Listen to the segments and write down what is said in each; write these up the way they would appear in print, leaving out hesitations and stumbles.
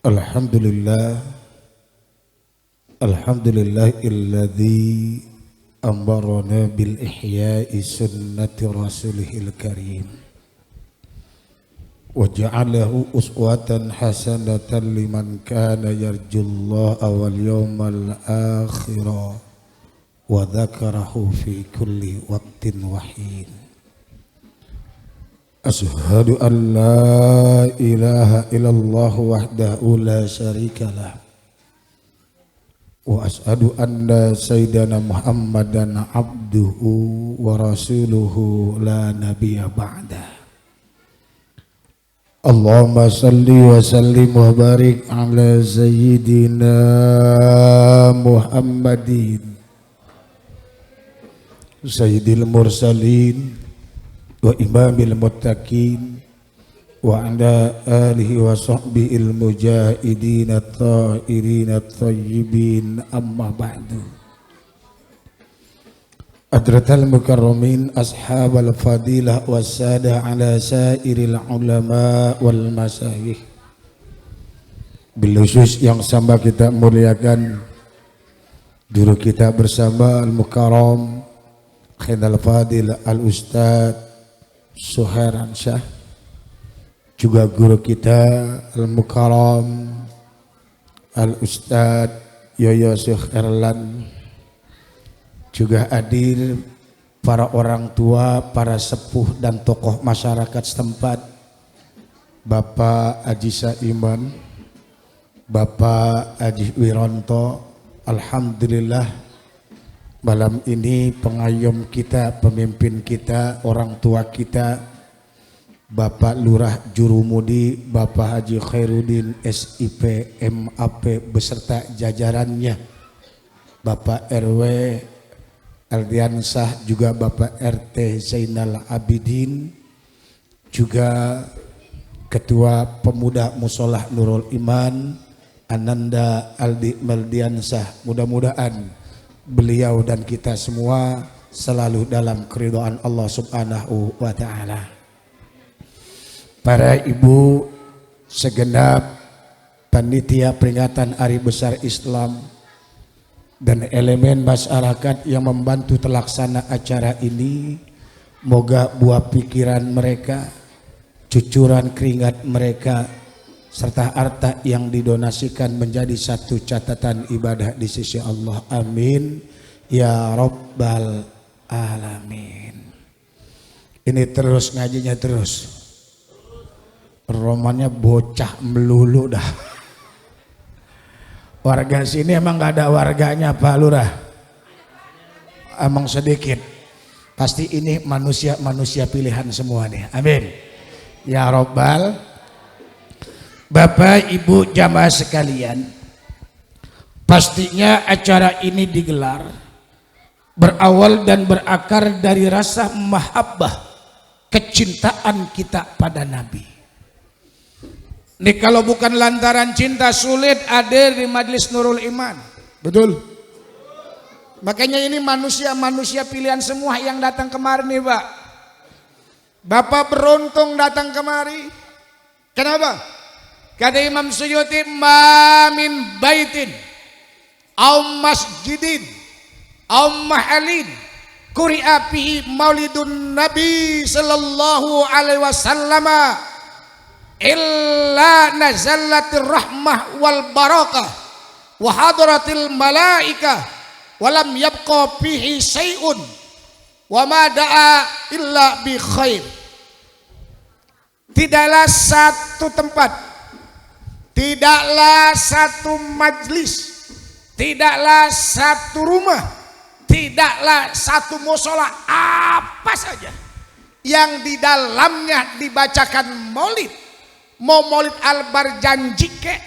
Alhamdulillah, alhamdulillahilladzi ambarana bil ihya'i sunnati rasulihil karim wa ja'alahu uswatan hasanatan liman kana yarjullaha wal yawmal akhira wa dzakarahu fi kulli waqtin wa hin. Ashhadu an la ilaha illallah wahdahu la syarika lah wa ashhadu anna sayyidana Muhammadan abduhu wa rasuluhu la nabiyya ba'da. Allahumma salli wa sallim wa barik ala sayyidina Muhammadin sayyidil mursalin wa imamil muttaqin wa ala alihi wa sahbihi mujahidin at-ta'irin at-tayyibin amma ba'du. Adratal mukarramin ashabal fadilah wassada ala sairil ulama wal masyayikh. Bil khusus yang sama kita muliakan guru kita bersama al-mukarram Khairul Fadil al-Ustadz Suhairan Syah, juga guru kita al-mukarram al-Ustadz Yoyo Syekh Erlan, juga hadir para orang tua, para sepuh dan tokoh masyarakat setempat, Bapak Haji Saiman, Bapak Haji Wironto. Alhamdulillah malam ini pengayom kita, pemimpin kita, orang tua kita, Bapak Lurah Jurumudi, Bapak Haji Khairuddin SIP MAP beserta jajarannya, Bapak RW Aldiansah, juga Bapak RT Zainal Abidin, juga Ketua Pemuda Musolah Nurul Iman Ananda Aldi Meldiansah. Mudah-mudahan beliau dan kita semua selalu dalam keridhaan Allah Subhanahu wa ta'ala. Para ibu, segenap panitia peringatan Hari Besar Islam dan elemen masyarakat yang membantu terlaksana acara ini, moga buah pikiran mereka, cucuran keringat mereka, serta harta yang didonasikan menjadi satu catatan ibadah di sisi Allah. Amin ya rabbal alamin. Ini terus ngajinya terus. Romannya bocah melulu dah. Warga sini emang gak ada warganya Pak Lurah. Emang sedikit. Pasti ini manusia pilihan semua nih. Amin ya rabbal. Bapak Ibu jamaah sekalian, pastinya acara ini digelar berawal dan berakar dari rasa mahabbah, kecintaan kita pada Nabi. Ini kalau bukan lantaran cinta sulit hadir di Majelis Nurul Iman. Betul? Makanya ini manusia pilihan semua yang datang kemari nih Pak. Bapak beruntung datang kemari. Kenapa? Kata Imam Suyuti, ma min baitin aw masjidin aw mahalin quri'a fihi maulidun nabi sallallahu alaihi wasallam illa nazalatir rahmah wal barakah wa hadratil malaikah wa lam yabqa fihi syai'un wa ma da'a illa bi khair. Tidaklah satu tempat, tidaklah satu majlis, tidaklah satu rumah, tidaklah satu musola, apa saja yang di dalamnya dibacakan maulid, mau maulid al-barjanji ke,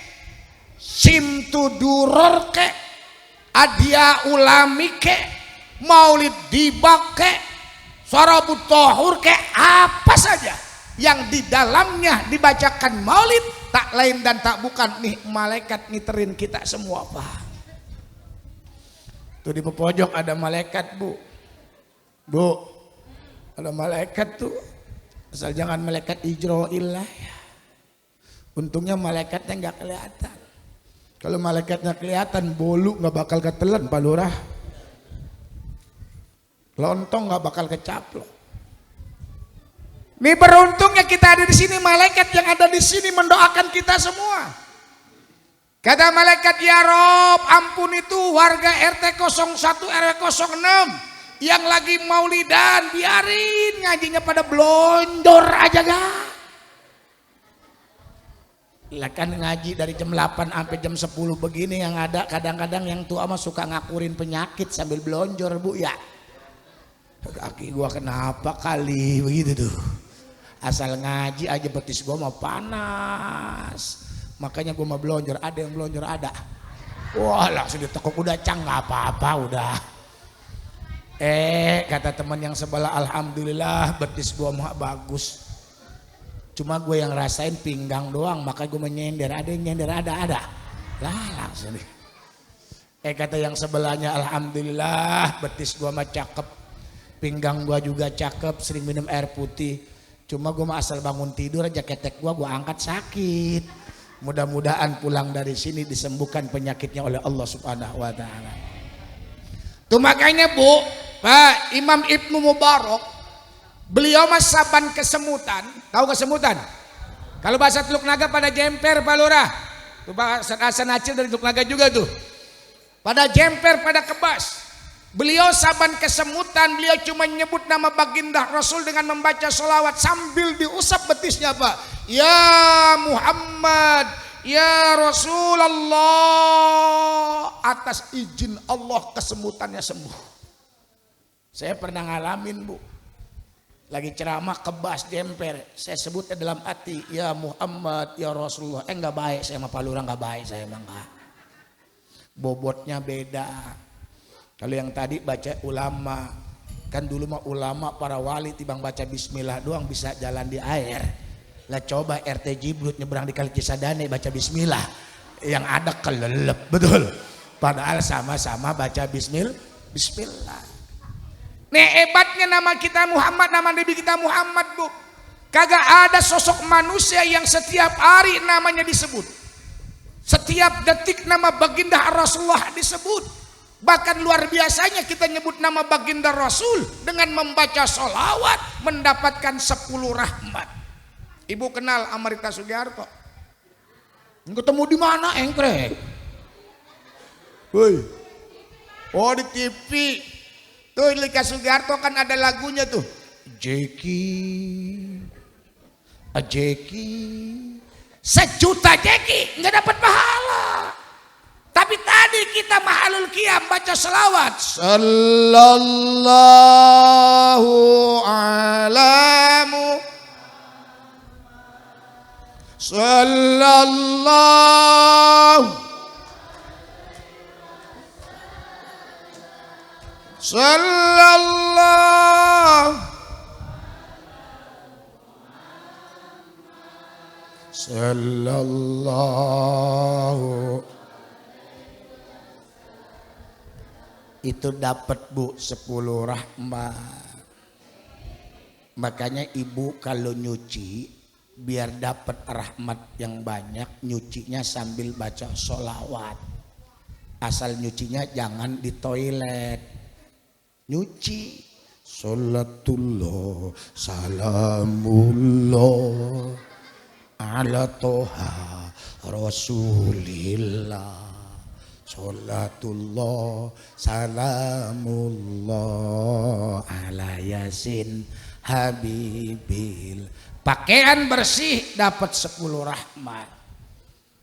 simtuduror ke, adia ulami ke, maulid dibak ke, sorabut tohur ke, apa saja yang di dalamnya dibacakan maulid, tak lain dan tak bukan nih malaikat ngiterin kita semua Pak. Tuh di pojok ada malaikat Bu. Ada malaikat tuh. Asal jangan malaikat Ijroil lah ya. Untungnya malaikatnya nggak kelihatan. Kalau malaikatnya kelihatan, bolu nggak bakal ketelan Pak Lurah. Lontong nggak bakal kecaplok. Nih beruntungnya kita ada di sini, malaikat yang ada di sini mendoakan kita semua. Kata malaikat, ya Rob, ampun itu warga RT 01 RW 06 yang lagi maulidan, biarin ngajinya pada blonjor aja gak. Lah kan ngaji dari jam 8 sampai jam 10 begini, yang ada kadang-kadang yang tua mah suka ngakurin penyakit sambil blonjor Bu ya. Kaki gua kenapa kali begitu tuh. Asal ngaji aja betis gua mau panas. Makanya gua mau blonjor, ada yang blonjor ada. Wah langsung ditekuk, udah Cang nggak apa-apa udah. Kata teman yang sebelah, alhamdulillah betis gua mah bagus. Cuma gue yang rasain pinggang doang, maka gue menyender, ada yang nyender ada. Lah langsung nih. Kata yang sebelahnya, alhamdulillah betis gua mah cakep. Pinggang gua juga cakep, sering minum air putih. Cuma gue mah asal bangun tidur aja ketek gua angkat sakit. Mudah-mudahan pulang dari sini disembuhkan penyakitnya oleh Allah Subhanahu wa taala. Tuh makanya Bu, Pak Imam Ibnu Mubarak, beliau mah saban kesemutan. Tahu kesemutan? Kalau bahasa Teluk Naga pada jemper Pak Lurah. Tuh bahasa Acil dari Teluk Naga juga tuh. Pada jemper, pada kebas. Beliau saban kesemutan, beliau cuma nyebut nama baginda Rasul dengan membaca sholawat sambil diusap betisnya Pak. Ya Muhammad, ya Rasulullah, atas izin Allah kesemutannya sembuh. Saya pernah ngalamin Bu, lagi ceramah kebas jemper, saya sebutnya dalam hati, ya Muhammad, ya Rasulullah. Enggak baik saya sama Pak Lurah, enggak baik saya emang enggak. Bobotnya beda. Kalau yang tadi baca ulama, kan dulu mah ulama para wali tibang baca bismillah doang bisa jalan di air. Lah coba RT Jibrut nyebrang di Kali Cisadane baca bismillah, yang ada kelelep betul. Padahal sama-sama baca bismillah. Nih hebatnya nama kita Muhammad, nama Nabi kita Muhammad Bu. Kagak ada sosok manusia yang setiap hari namanya disebut. Setiap detik nama baginda Rasulullah disebut. Bahkan luar biasanya kita nyebut nama baginda Rasul dengan membaca sholawat mendapatkan 10 rahmat. Ibu kenal Amarita Sugiarto? Ketemu di mana engkrek? Woi, oh di TV. Tuh Lika Sugiarto kan ada lagunya tuh. Jeki, sejuta Jeki nggak dapat pahala. Tapi tadi kita mahalul qiyam baca selawat. Sallallahu alamu. Sallallahu. Sallallahu. Sallallahu. Itu dapat Bu 10 rahmat. Makanya ibu kalau nyuci biar dapat rahmat yang banyak, nyucinya sambil baca sholawat. Asal nyucinya jangan di toilet. Nyuci sholatullah salamullah ala toha rasulillah. Sholatullah salamullah ala yasin habibil. Pakaian bersih dapat 10 rahmat.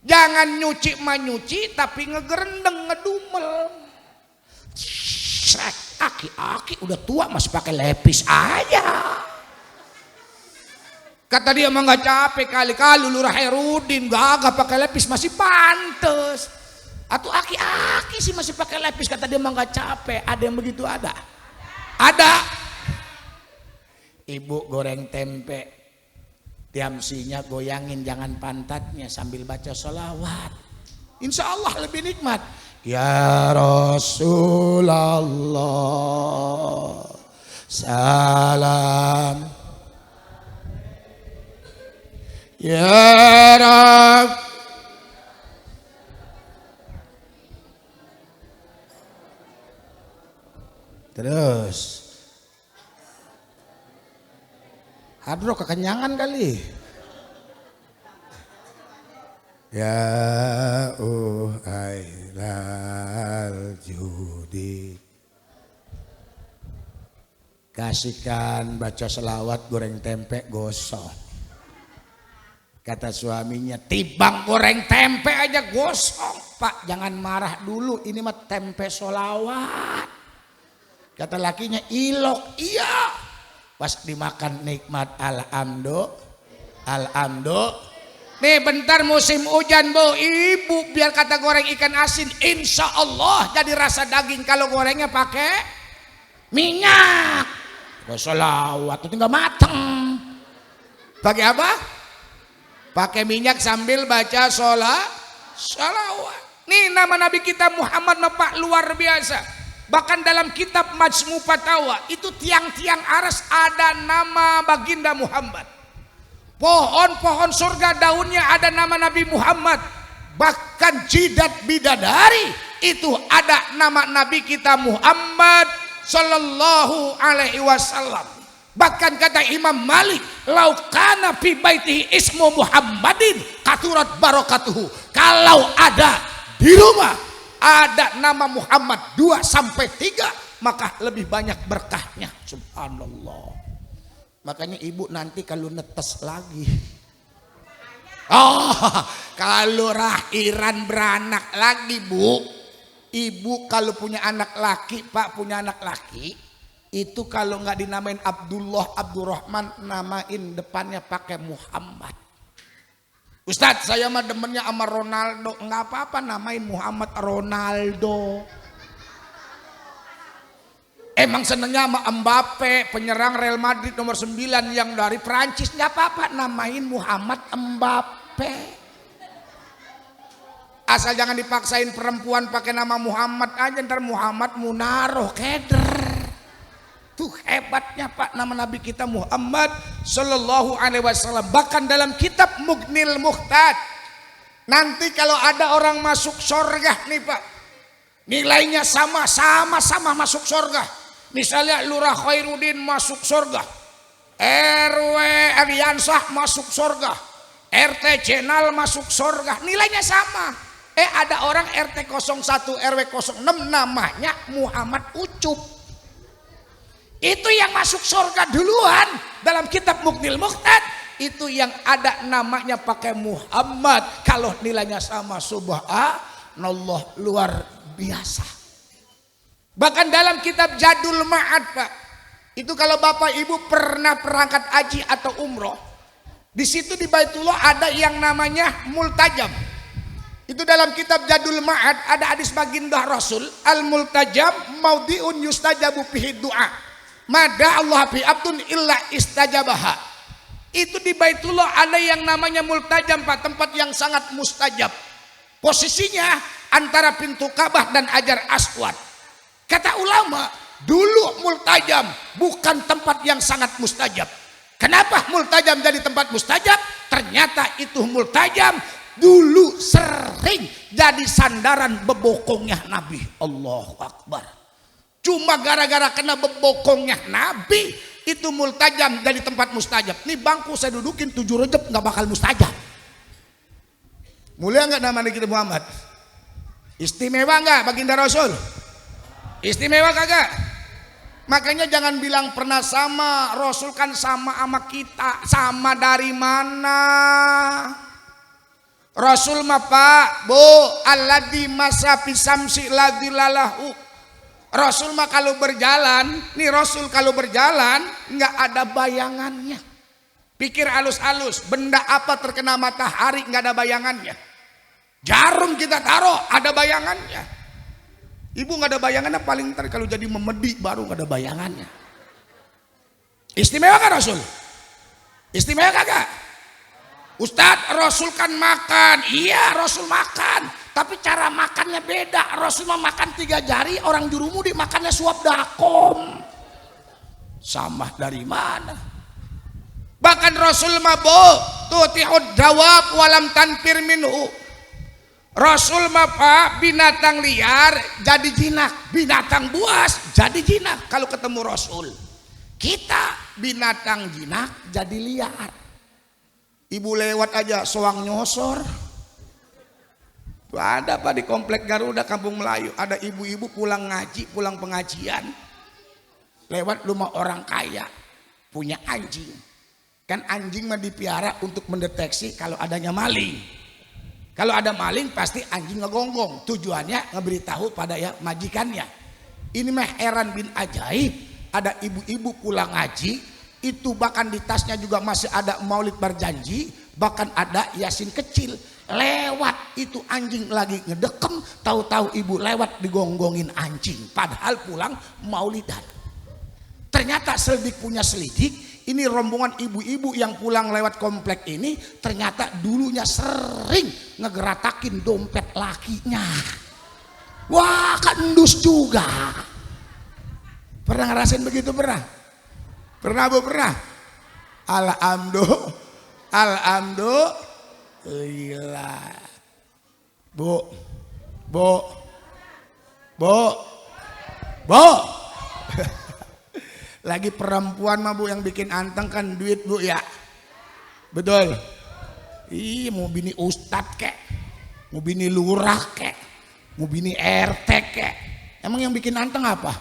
Jangan nyuci mah nyuci tapi ngegerendeng ngedumel. Aki udah tua masih pakai lepis aja. Kata dia emang gak capek kali-kali Lurah Herudin gagah pakai lepis masih pantes. Atau aki-aki sih masih pakai lepis, kata dia emang gak capek. Ada yang begitu ada? Ada. Ibu goreng tempe, tiamsinya goyangin jangan pantatnya sambil baca sholawat. Insya Allah lebih nikmat. Ya Rasulullah salam. Ya Rasulullah Terus hadro kekenyangan kali. Ya ailal judi. Kasihkan baca selawat goreng tempe gosong. Kata suaminya, tibang goreng tempe aja gosong. Pak jangan marah dulu, ini mah tempe solawat. Kata lakinya, ilok, iya. Pas dimakan nikmat, alhamdulillah. Nih bentar musim hujan bu, ibu biar kata goreng ikan asin, insya Allah jadi rasa daging kalau gorengnya pakai minyak. Solawat itu nggak mateng. Pakai apa? Pakai minyak sambil baca solawat. Nih nama Nabi kita Muhammad Pak luar biasa. Bahkan dalam kitab Majmu Fatawa itu tiang-tiang aras ada nama baginda Muhammad. Pohon-pohon surga daunnya ada nama Nabi Muhammad. Bahkan jidat bidadari itu ada nama Nabi kita Muhammad Sallallahu Alaihi Wasallam. Bahkan kata Imam Malik, laukana fi baitihi ismu Muhammadin katurat barakatuhu. Kalau ada di rumah ada nama Muhammad 2 sampai 3 maka lebih banyak berkahnya. Subhanallah. Makanya ibu nanti kalau netes lagi, kalau lahiran beranak lagi bu, ibu kalau punya anak laki, pak punya anak laki, itu kalau nggak dinamain Abdullah, Abdurrahman, namain depannya pakai Muhammad. Ustadz saya mah demennya sama Ronaldo, nggak apa-apa namain Muhammad Ronaldo. Emang senengnya sama Mbappe, penyerang Real Madrid nomor 9 yang dari Prancis, nggak apa-apa namain Muhammad Mbappe. Asal jangan dipaksain perempuan pakai nama Muhammad aja, ntar Muhammad Munaroh keder. Tuh hebatnya pak nama Nabi kita Muhammad Sallallahu Alaihi Wasallam. Bahkan dalam kitab Mughnil Muhtad, nanti kalau ada orang masuk surga nih pak, nilainya sama-sama masuk surga. Misalnya Lurah Khairuddin masuk surga, RW Ariansah masuk surga, RT Jenal masuk surga, nilainya sama. Ada orang RT 01 RW 06 namanya Muhammad Ucup. Itu yang masuk surga duluan dalam kitab Mughnil Muhtad. Itu yang ada namanya pakai Muhammad. Kalau nilainya sama, subhanallah luar biasa. Bahkan dalam kitab Jadul Ma'ad pak, itu kalau bapak ibu pernah berangkat haji atau umroh, di situ di Baitullah ada yang namanya multajam. Itu dalam kitab Jadul Ma'ad ada hadis baginda Rasul, al-multajam maudhi'un yustajabu fihi du'a. Mada Allah fi abdun illa istajabaha. Itu di Baitullah ada yang namanya multajam pak, tempat yang sangat mustajab. Posisinya antara pintu Ka'bah dan Hajar Aswad. Kata ulama, dulu multajam bukan tempat yang sangat mustajab. Kenapa multajam jadi tempat mustajab? Ternyata itu multajam dulu sering jadi sandaran bebokongnya Nabi. Allahu Akbar. Cuma gara-gara kena bebokongnya Nabi, itu multajam dari tempat mustajab. Nih bangku saya dudukin 7 Rejab nggak bakal mustajab. Mulia nggak nama kita Muhammad? Istimewa nggak baginda Rasul? Istimewa kagak? Makanya jangan bilang pernah sama, Rasul kan sama kita. Sama dari mana? Rasul mah pak, bu, alladzi masa fisamsi ladzi lalahu. Rasul mah kalau berjalan, nih Rasul kalau berjalan nggak ada bayangannya. Pikir halus-halus, benda apa terkena matahari nggak ada bayangannya. Jarum kita taruh ada bayangannya. Ibu nggak ada bayangannya, paling ntar kalau jadi memedi baru nggak ada bayangannya. Istimewa kan Rasul? Istimewa kagak? Ustadz Rasul kan makan, iya Rasul makan, tapi cara makannya beda. Rasul mah makan 3 jari, orang Jurumudi makannya suap dakom. Sama dari mana? Bahkan Rasul mah tuti'ud dawab walam tanfir minhu. Rasul mah Pak binatang liar jadi jinak, binatang buas jadi jinak kalau ketemu Rasul. Kita binatang jinak jadi liar. Ibu lewat aja soang nyosor. Tuh ada Pak di komplek Garuda Kampung Melayu, ada ibu-ibu pulang ngaji, pulang pengajian. Lewat rumah orang kaya punya anjing. Kan anjing mah dipiara untuk mendeteksi kalau adanya maling. Kalau ada maling pasti anjing ngegonggong. Tujuannya ngeberitahu pada ya majikannya. Ini mah heran bin ajaib. Ada ibu-ibu pulang ngaji, itu bahkan di tasnya juga masih ada maulid berjanji, bahkan ada yasin kecil. Lewat itu anjing lagi ngedekem, tahu-tahu ibu lewat digonggongin anjing. Padahal pulang maulidan. Ternyata selidik punya selidik. Ini rombongan ibu-ibu yang pulang lewat komplek ini ternyata dulunya sering ngegeratakin dompet lakinya. Wah, kandus juga. Pernah ngerasain begitu pernah? Pernah Bu pernah? Alhamdulillah. Bu. Lagi perempuan mah Bu yang bikin anteng kan duit Bu ya. Betul. Iya mau bini ustad kek, mau bini lurah kek, mau bini RT kek. Emang yang bikin anteng apa?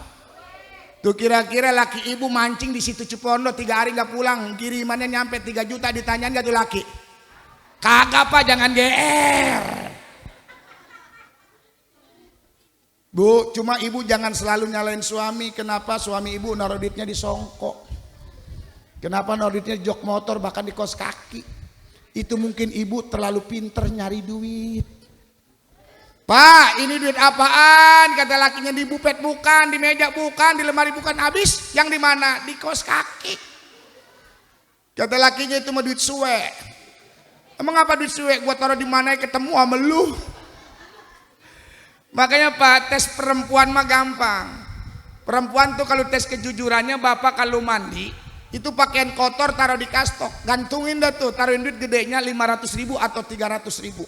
Tuh kira-kira laki ibu mancing di situ Cipondo 3 hari nggak pulang, kirimannya nyampe 3 juta, ditanyain nggak tuh laki? Kagak Pak, jangan GR. Bu, cuma ibu jangan selalu nyalain suami. Kenapa suami ibu naruh duitnya di songkok? Kenapa naruh duitnya di jok motor bahkan di kos kaki? Itu mungkin ibu terlalu pinter nyari duit. Pak, ini duit apaan? Kata lakinya di bupet bukan, di meja bukan, di lemari bukan. Habis yang di mana? Di kos kaki. Kata lakinya itu mah duit suwe. Emang apa duit suwe? Gua taruh di mana ketemu sama lu? Makanya Pak, tes perempuan mah gampang. Perempuan tuh kalau tes kejujurannya, bapak kalau mandi itu pakaian kotor taruh di kastok, gantungin dah tuh, taruhin duit gedenya 500.000 atau 300.000.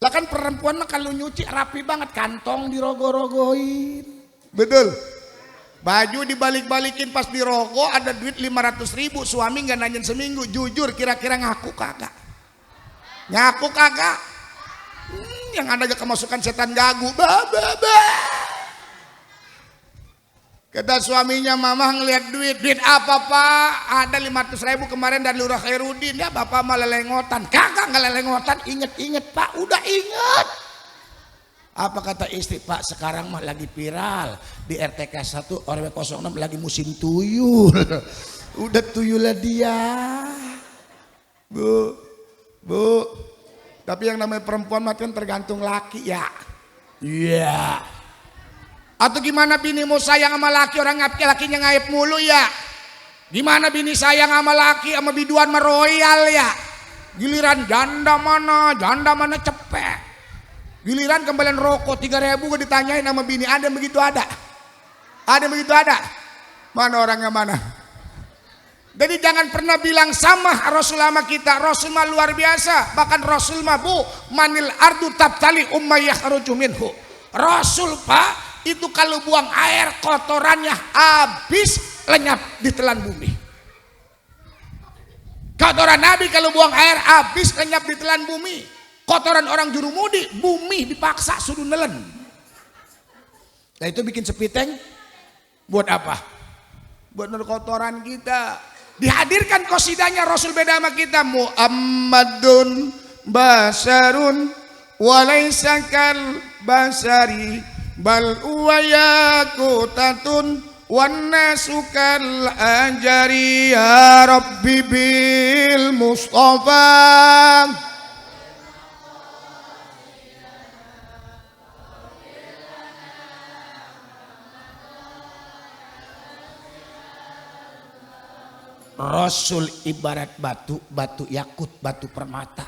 Lah kan perempuan mah kalau nyuci rapi banget, kantong dirogo-rogoin. Betul. Baju dibalik-balikin pas dirogo ada duit 500.000, suami nggak nanyain seminggu. Jujur kira-kira ngaku kagak? Ngaku kagak? Yang ada aja kemasukan setan gagu. Kata suaminya, mama ngeliat duit apa Pak? Ada 500.000 kemarin dari Lurah Khairudin. Ya bapak malah lelengotan. Kagak nggak lelengotan, inget Pak, udah inget. Apa kata istri? Pak sekarang mah lagi viral di RTK 1 RW 06 lagi musim tuyul. Udah tuyulnya dia. Bu. Tapi yang namanya perempuan mah kan tergantung laki ya. Iya. Atau gimana bini mau sayang sama laki, orang lakinya ngaib mulu ya. Gimana bini sayang sama laki sama biduan mah royal ya. Giliran janda mana cepet. Giliran kembalian rokok 3.000 gue ditanyain sama bini, ada begitu ada? Ada begitu ada? Mana orangnya mana? Jadi jangan pernah bilang sama Rasul sama kita. Rasul mah luar biasa. Bahkan Rasul mah Bu, manil ardu tabtali ummayyah kharuju minhu. Rasul Pak, itu kalau buang air kotorannya habis lenyap di telan bumi. Kotoran Nabi kalau buang air habis lenyap di telan bumi. Kotoran orang jurumudi, bumi dipaksa suruh nelen. Nah itu bikin sepiteng buat apa? Buat kotoran kita. Dihadirkan kosidanya Rasul beda sama kita. Muhammadun basarun walaysa kal basari bal uwayakutatun wan nasu kal anjari ya rabbi bil mustafa. Rasul ibarat batu yakut, batu permata.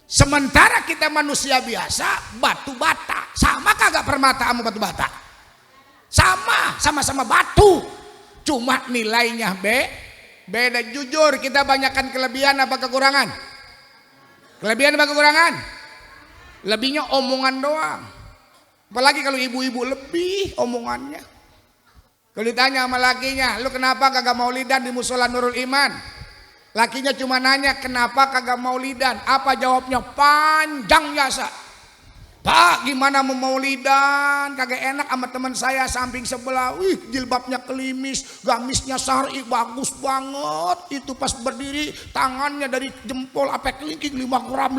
Sementara kita manusia biasa batu bata. Sama kagak permata sama batu bata? Sama-sama batu. Cuma nilainya beda. Jujur kita banyakkan kelebihan apa kekurangan? Kelebihan apa kekurangan? Lebihnya omongan doang. Apalagi kalau ibu-ibu lebih omongannya. Kalau ditanya sama lakinya, lu kenapa kagak maulidan di musola Nurul Iman? Lakinya cuma nanya, kenapa kagak maulidan? Apa jawabnya? Panjang jasa. Pak, gimana mau maulidan? Kagak enak sama teman saya samping sebelah. Wih, jilbabnya kelimis, gamisnya syar'i bagus banget. Itu pas berdiri tangannya dari jempol sampai kelingking 5 gram.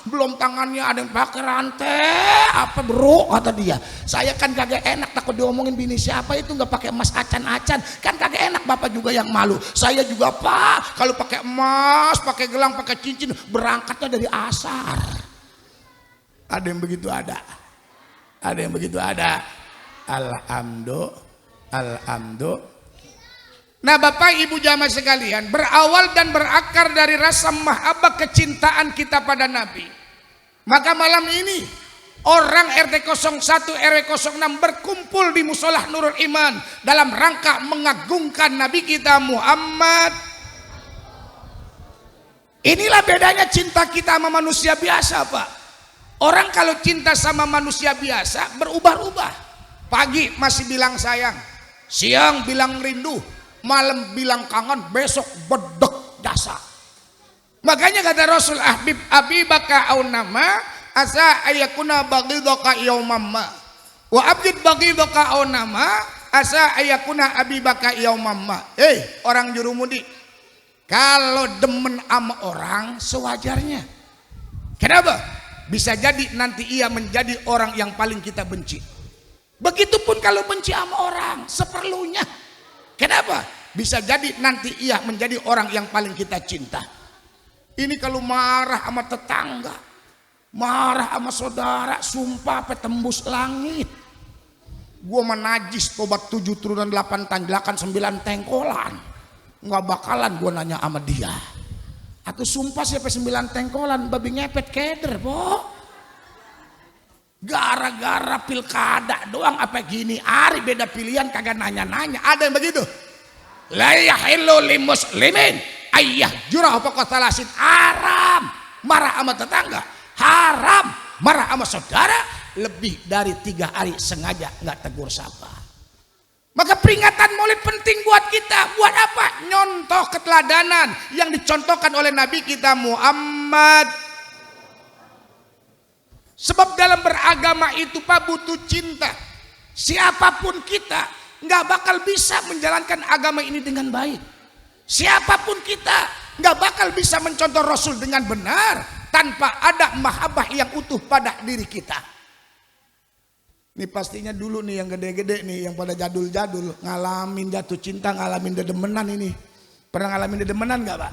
Belum tangannya ada yang pakai rantai. Apa bro kata dia. Saya kan kagak enak, takut diomongin bini siapa itu nggak pakai emas acan-acan. Kan kagak enak, bapak juga yang malu. Saya juga pak, kalau pakai emas, pakai gelang, pakai cincin, berangkatnya dari asar. Ada yang begitu ada. Ada yang begitu ada. Alhamdulillah. Nah Bapak Ibu jamaah sekalian, berawal dan berakar dari rasa mahabbah kecintaan kita pada Nabi. Maka malam ini orang RT 01 RW 06 berkumpul di musola Nurul Iman dalam rangka mengagungkan Nabi kita Muhammad. Inilah bedanya cinta kita sama manusia biasa Pak. Orang kalau cinta sama manusia biasa berubah-ubah. Pagi masih bilang sayang, siang bilang rindu, malam bilang kangen, besok bedek jasa. Makanya kata Rasul Habibaka au nama asa ayakuna baghidaka yaumamma wa abdid baghidaka au nama asa ayakuna habibaka yaumamma. Orang Jurumudi, kalau demen sama orang sewajarnya. Kenapa? Bisa jadi nanti ia menjadi orang yang paling kita benci. Begitupun kalau benci sama orang seperlunya. Kenapa? Bisa jadi nanti ia menjadi orang yang paling kita cinta. Ini kalau marah sama tetangga, marah sama saudara, sumpah sampai tembus langit. Gua menajis tobat 7 turunan 8 tanjakan 9 tengkolan. Nggak bakalan gua nanya sama dia. Aku sumpah sampai 9 tengkolan babi ngepet keder po. Gara-gara pilkada doang apa gini hari beda pilihan kagak nanya-nanya. Ada yang begitu? La yahillu limuslimin ayyah jurah pokok talasin. Haram marah sama tetangga, haram marah sama saudara lebih dari 3 hari sengaja nggak tegur sapa. Maka peringatan Maulid penting buat kita. Buat apa? Nyontoh keteladanan yang dicontohkan oleh Nabi kita Muhammad. Sebab dalam beragama itu Pak butuh cinta. Siapapun kita nggak bakal bisa menjalankan agama ini dengan baik. Siapapun kita nggak bakal bisa mencontoh Rasul dengan benar tanpa ada mahabbah yang utuh pada diri kita. Ini pastinya dulu nih yang gede-gede nih, yang pada jadul-jadul ngalamin jatuh cinta, ngalamin dedemenan ini. Pernah ngalamin dedemenan gak Pak?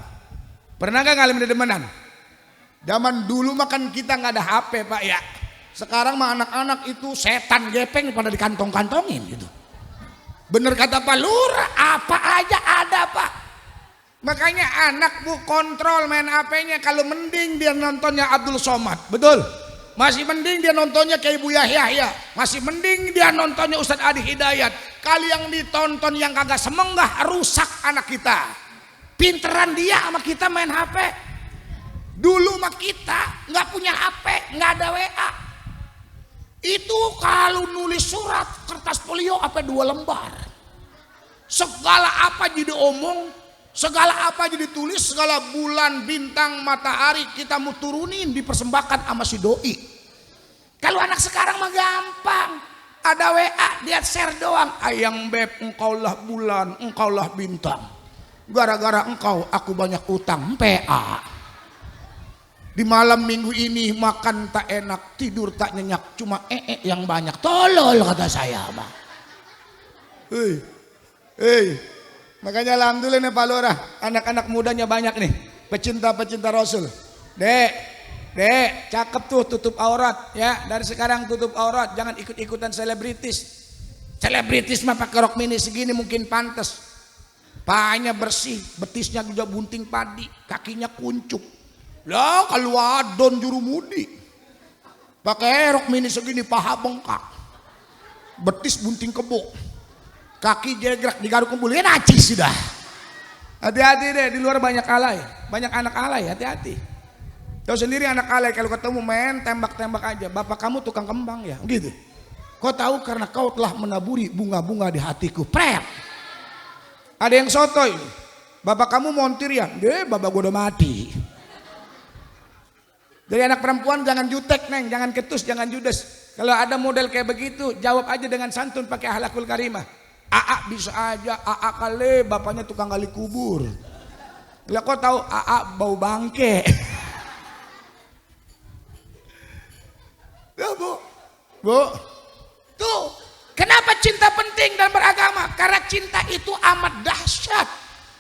Pernah gak ngalamin dedemenan? Zaman dulu makan kita gak ada HP Pak ya. Sekarang mah anak-anak itu setan gepeng pada dikantong-kantongin gitu. Bener kata Pak Lurah, apa aja ada Pak. Makanya anak bu kontrol main HP-nya, kalau mending dia nontonnya Abdul Somad, betul? Masih mending dia nontonnya kayak Ibu Yahya, masih mending dia nontonnya Ustadz Adi Hidayat. Kali yang ditonton yang kagak semenggah rusak anak kita. Pinteran dia sama kita main HP. Dulu mah kita nggak punya HP, nggak ada WA. Itu kalau nulis surat kertas folio apa 2 lembar. Segala apa jadi omong, segala apa jadi tulis, segala bulan, bintang, matahari kita mau turunin dipersembahkan sama si doi. Kalau anak sekarang mah gampang, ada WA dia share doang. Ayang beb, engkaulah bulan, engkaulah bintang. Gara-gara engkau aku banyak utang, PA. Di malam minggu ini makan tak enak, tidur tak nyenyak, cuma yang banyak. Tolol kata saya, Bang. Makanya alhamdulillah nih Pak Lurah, anak-anak mudanya banyak nih, pecinta-pecinta Rasul. Dek, cakep tuh, tutup aurat ya. Dari sekarang tutup aurat, jangan ikut-ikutan selebritis. Selebritis mah pakai rok mini segini mungkin pantas. Pahanya bersih, betisnya juga bunting padi, kakinya kuncup. Lah kalau adon Jurumudi pakai rok mini segini, paha bengkak, betis bunting kebo, kaki jegrek digaruk kembuli, najis sudah. Hati-hati deh, di luar banyak alay, banyak anak alay, hati-hati. Tahu sendiri anak alay kalau ketemu main tembak-tembak aja. Bapak kamu tukang kembang ya, gitu. Kau tahu karena kau telah menaburi bunga-bunga di hatiku. Pret. Ada yang sotoy. Bapak kamu montir ya? Deh, bapak gue udah mati. Dari anak perempuan jangan jutek neng, jangan ketus, jangan judes. Kalau ada model kayak begitu, jawab aja dengan santun pakai akhlakul karimah. Aa bisa aja, aa kali bapaknya tukang gali kubur. Lah kau tahu aa bau bangke. Ya bu, tuh kenapa cinta penting dan beragama? Karena cinta itu amat dahsyat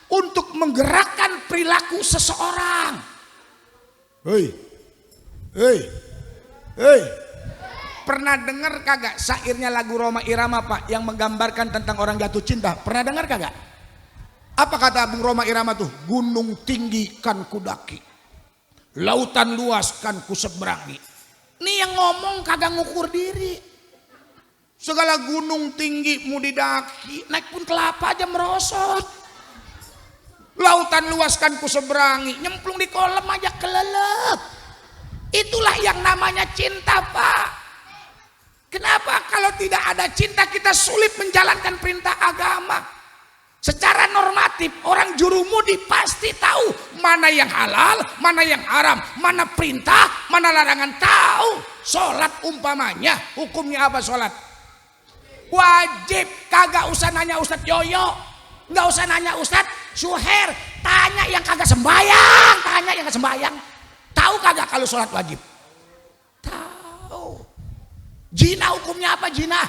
untuk menggerakkan perilaku seseorang. Hei, pernah dengar kagak syairnya lagu Roma Irama Pak yang menggambarkan tentang orang jatuh cinta? Pernah dengar kagak? Apa kata Bung Roma Irama tuh? Gunung tinggi kan kudaki, lautan luas kan kuseberangi. Nih yang ngomong kagak ngukur diri. Segala gunung tinggi mau didaki, naik pun kelapa aja merosot. Lautan luas kan kuseberangi, nyemplung di kolam aja kelelep. Itulah yang namanya cinta Pak. Kenapa kalau tidak ada cinta kita sulit menjalankan perintah agama? Secara normatif orang jurumudi pasti tahu mana yang halal, mana yang haram, mana perintah, mana larangan, tahu. Sholat umpamanya hukumnya apa sholat? Wajib, kagak usah nanya Ustadz Yoyo, nggak usah nanya Ustadz Suher, tanya yang kagak sembayang, tanya yang kagak sembayang. Tahu kagak kalau sholat wajib? Tahu. Zina hukumnya apa zina?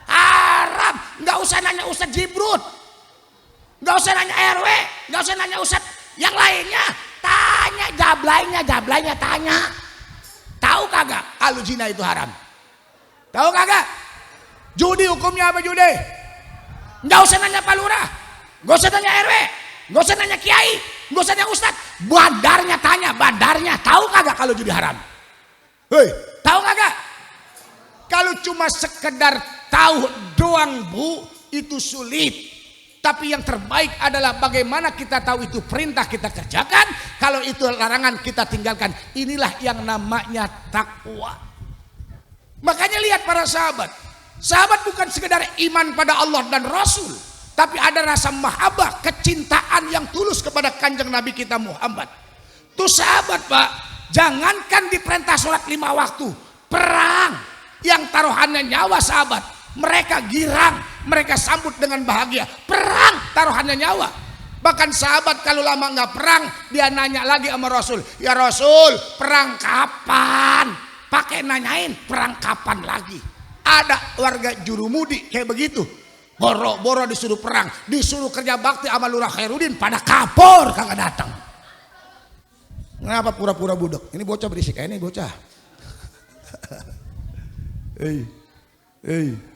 Haram, nggak usah nanya Ustadz Jibrut. Gak usah nanya RW, gak usah nanya Ustadz yang lainnya, tanya jablainya tanya. Tahu kagak kalau zina itu haram? Tahu kagak? Judi hukumnya apa judi? Gak usah nanya Pak Lurah, gak usah nanya RW, gak usah nanya Kiai, gak usah nanya Ustadz, badarnya tanya, badarnya. Tahu kagak kalau judi haram? Hei, tahu kagak? Kalau cuma sekedar tahu doang Bu, itu sulit. Tapi yang terbaik adalah bagaimana kita tahu itu perintah kita kerjakan, kalau itu larangan kita tinggalkan. Inilah yang namanya takwa. Makanya lihat para sahabat. Sahabat bukan sekedar iman pada Allah dan Rasul, tapi ada rasa mahabbah, kecintaan yang tulus kepada kanjeng Nabi kita Muhammad. Tuh sahabat Pak, jangankan diperintah sholat 5 waktu, perang yang taruhannya nyawa sahabat, mereka girang, mereka sambut dengan bahagia. Perang taruhannya nyawa. Bahkan sahabat kalau lama nggak perang, dia nanya lagi sama Rasul, ya Rasul, perang kapan? Pakai nanyain perang kapan lagi. Ada warga jurumudi kayak begitu, boro-boro disuruh perang, disuruh kerja bakti sama Lurah Khairuddin, pada kapor kagak datang. Kenapa pura-pura budek? Ini bocah berisik, ini bocah.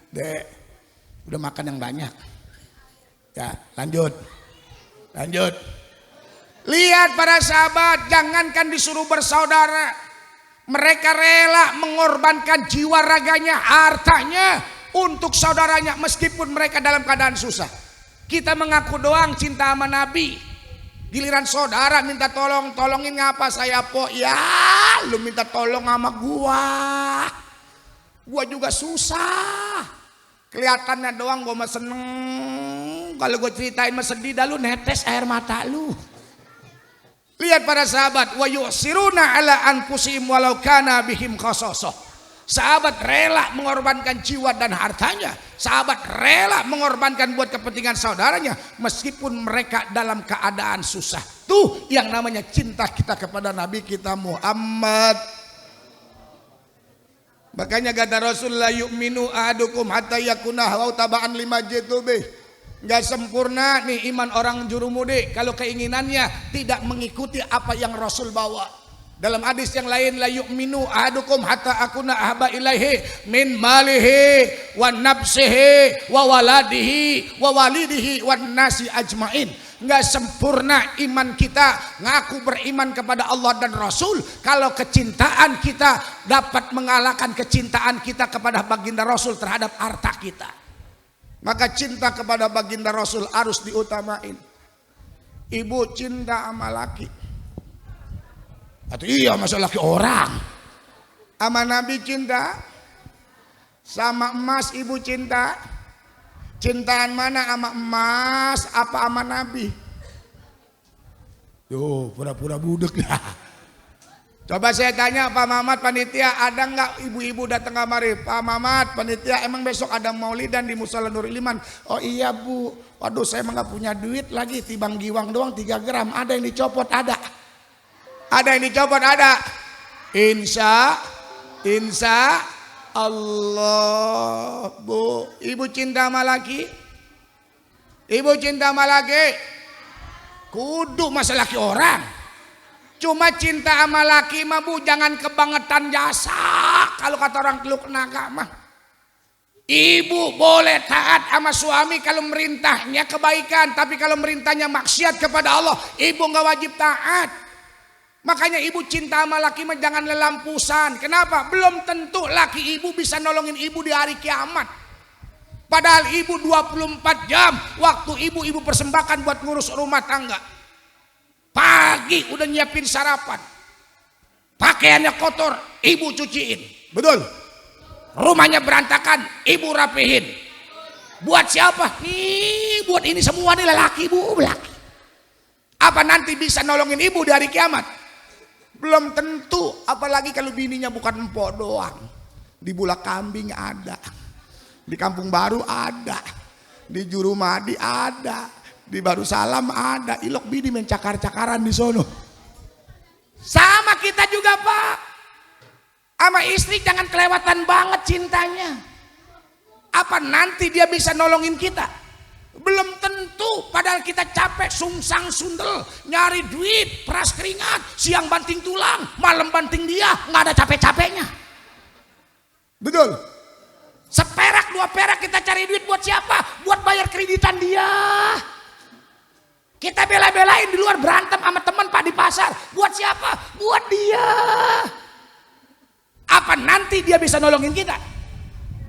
Dek, udah makan yang banyak. Ya, lanjut. Lihat para sahabat, jangankan disuruh bersaudara, mereka rela mengorbankan jiwa raganya, hartanya untuk saudaranya meskipun mereka dalam keadaan susah. Kita mengaku doang cinta sama Nabi, giliran saudara minta tolongin ngapa saya po? Ya, lu minta tolong sama gua juga susah. Kelihatannya doang gue mah seneng. Kalau gue ceritain mah sedih dah, lu netes air mata lu. Lihat para sahabat, wa yusiruna ala anfusihim walau kana bihim khasasah. Sahabat rela mengorbankan jiwa dan hartanya. Sahabat rela mengorbankan buat kepentingan saudaranya meskipun mereka dalam keadaan susah. Tuh yang namanya cinta kita kepada Nabi kita Muhammad. Makanya kata Rasulullah, yu'minu ahadukum hatta yakuna hawa taba'an lima jitubih. Gak sempurna nih iman orang jurumudi kalau keinginannya tidak mengikuti apa yang Rasul bawa. Dalam hadis yang lain, la yu'minu ahadukum hatta akuna ahaba ilaihi min malihi wa nafsihi wa waladihi wa walidihi wa nasi ajmain. Nggak sempurna iman kita ngaku beriman kepada Allah dan Rasul kalau kecintaan kita dapat mengalahkan kecintaan kita kepada baginda Rasul terhadap harta kita. Maka cinta kepada baginda Rasul harus diutamain. Ibu cinta sama laki, Atau iya masa laki orang. Sama Nabi cinta, sama emas ibu cinta. Cintaan mana sama emas apa sama Nabi? Yo, pura-pura budek ya. Coba saya tanya Pak Mamat panitia, ada nggak ibu-ibu datang kamari? Pak Mamat panitia, emang besok ada maulidan di Musala Nurul Iman? Oh iya Bu, waduh saya emang nggak punya duit lagi, tibang giwang doang 3 gram. Ada yang dicopot? Ada. Ada yang dicopot? Ada. Insya Allah. Bu, ibu cinta sama laki? Ibu cinta sama laki? Kudu masa laki orang. Cuma cinta sama laki mah Bu, jangan kebangetan jasa. Kalau kata orang Teluk Naga mah, ibu boleh taat sama suami kalau merintahnya kebaikan, tapi kalau merintahnya maksiat kepada Allah, ibu nggak wajib taat. Makanya ibu cinta sama laki mah jangan lelampusan. Kenapa? Belum tentu laki ibu bisa nolongin ibu di hari kiamat. Padahal ibu 24 jam waktu ibu persembahkan buat ngurus rumah tangga. Pagi udah nyiapin sarapan, pakaiannya kotor, ibu cuciin, betul. Rumahnya berantakan, ibu rapihin. Buat siapa? Nih, buat ini semua nih lelaki ibu, lelaki. Apa nanti bisa nolongin ibu di hari kiamat? Belum tentu, apalagi kalau bininya bukan empok doang. Di Bulak Kambing ada, di Kampung Baru ada, di Jurumadi ada, di Darussalam ada. Ilok bini main cakar-cakaran di sono. Sama kita juga Pak, sama istri jangan kelewatan banget cintanya. Apa nanti dia bisa nolongin kita? Belum tentu. Padahal kita capek sungsang sundel nyari duit, peras keringat, siang banting tulang, malam banting dia, nggak ada capek-capeknya. Betul. Seperak 2 perak kita cari duit buat siapa? Buat bayar kreditan dia. Kita bela-belain di luar berantem sama teman Pak di pasar. Buat siapa? Buat dia. Apa nanti dia bisa nolongin kita?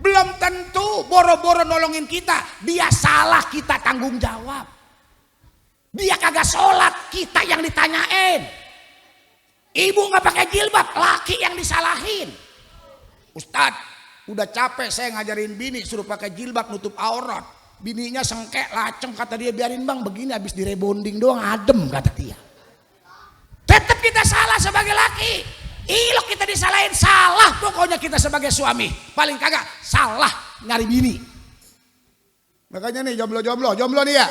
Belum tentu. Boro-boro nolongin kita, dia salah, kita tanggung jawab. Dia kagak sholat, kita yang ditanyain. Ibu nggak pakai jilbab, laki yang disalahin. Ustadz, udah capek saya ngajarin bini suruh pakai jilbab nutup aurat. Bininya sengkek, laceng, kata dia biarin bang begini, habis direbonding doang adem kata dia. Tetap kita salah sebagai laki. Ilok kita disalahin, salah pokoknya kita sebagai suami. Paling kagak salah nyari bini. Makanya nih jomblo nih ya,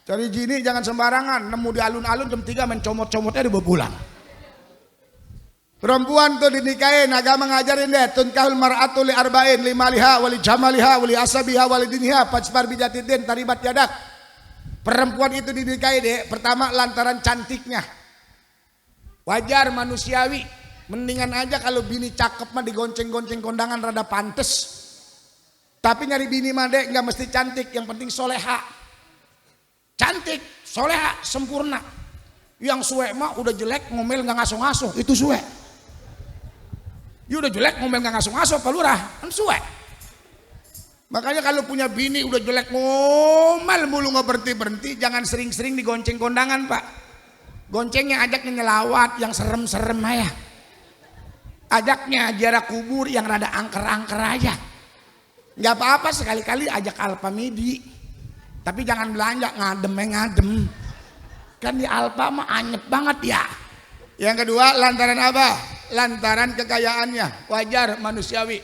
cari jini jangan sembarangan. Nemu di alun-alun jam 3 main comot-comotnya dibawa pulang. Perempuan tuh dinikahin, agama ngajarin deh, tunkahul mar'atu li arba'in, li maliha wali jamaliha wali asabiha wali diniha fajfar bijatidin taribat yadak. Perempuan itu dinikahi deh, pertama lantaran cantiknya. Wajar manusiawi, mendingan aja kalau bini cakep mah digonceng-gonceng kondangan rada pantes. Tapi nyari bini mah deh nggak mesti cantik, yang penting soleha. Cantik, soleha, sempurna. Yang suwe mah udah jelek ngomel nggak ngasuh-ngasuh, itu suwe. Ya udah jelek ngomel nggak ngasuh-ngasuh Pak Lurah, kan suwe. Makanya kalau punya bini udah jelek ngomel mulu nggak berhenti-berhenti, jangan sering-sering digonceng kondangan Pak. Goncengnya ajaknya nyelawat yang serem-serem aja. Ajaknya ziarah kubur yang rada angker-angker aja. Nggak apa-apa sekali-kali ajak Alfa Midi. Tapi jangan belanja ngadem. Kan di Alfa mah anyep banget ya. Yang kedua lantaran apa? Lantaran kekayaannya, wajar manusiawi.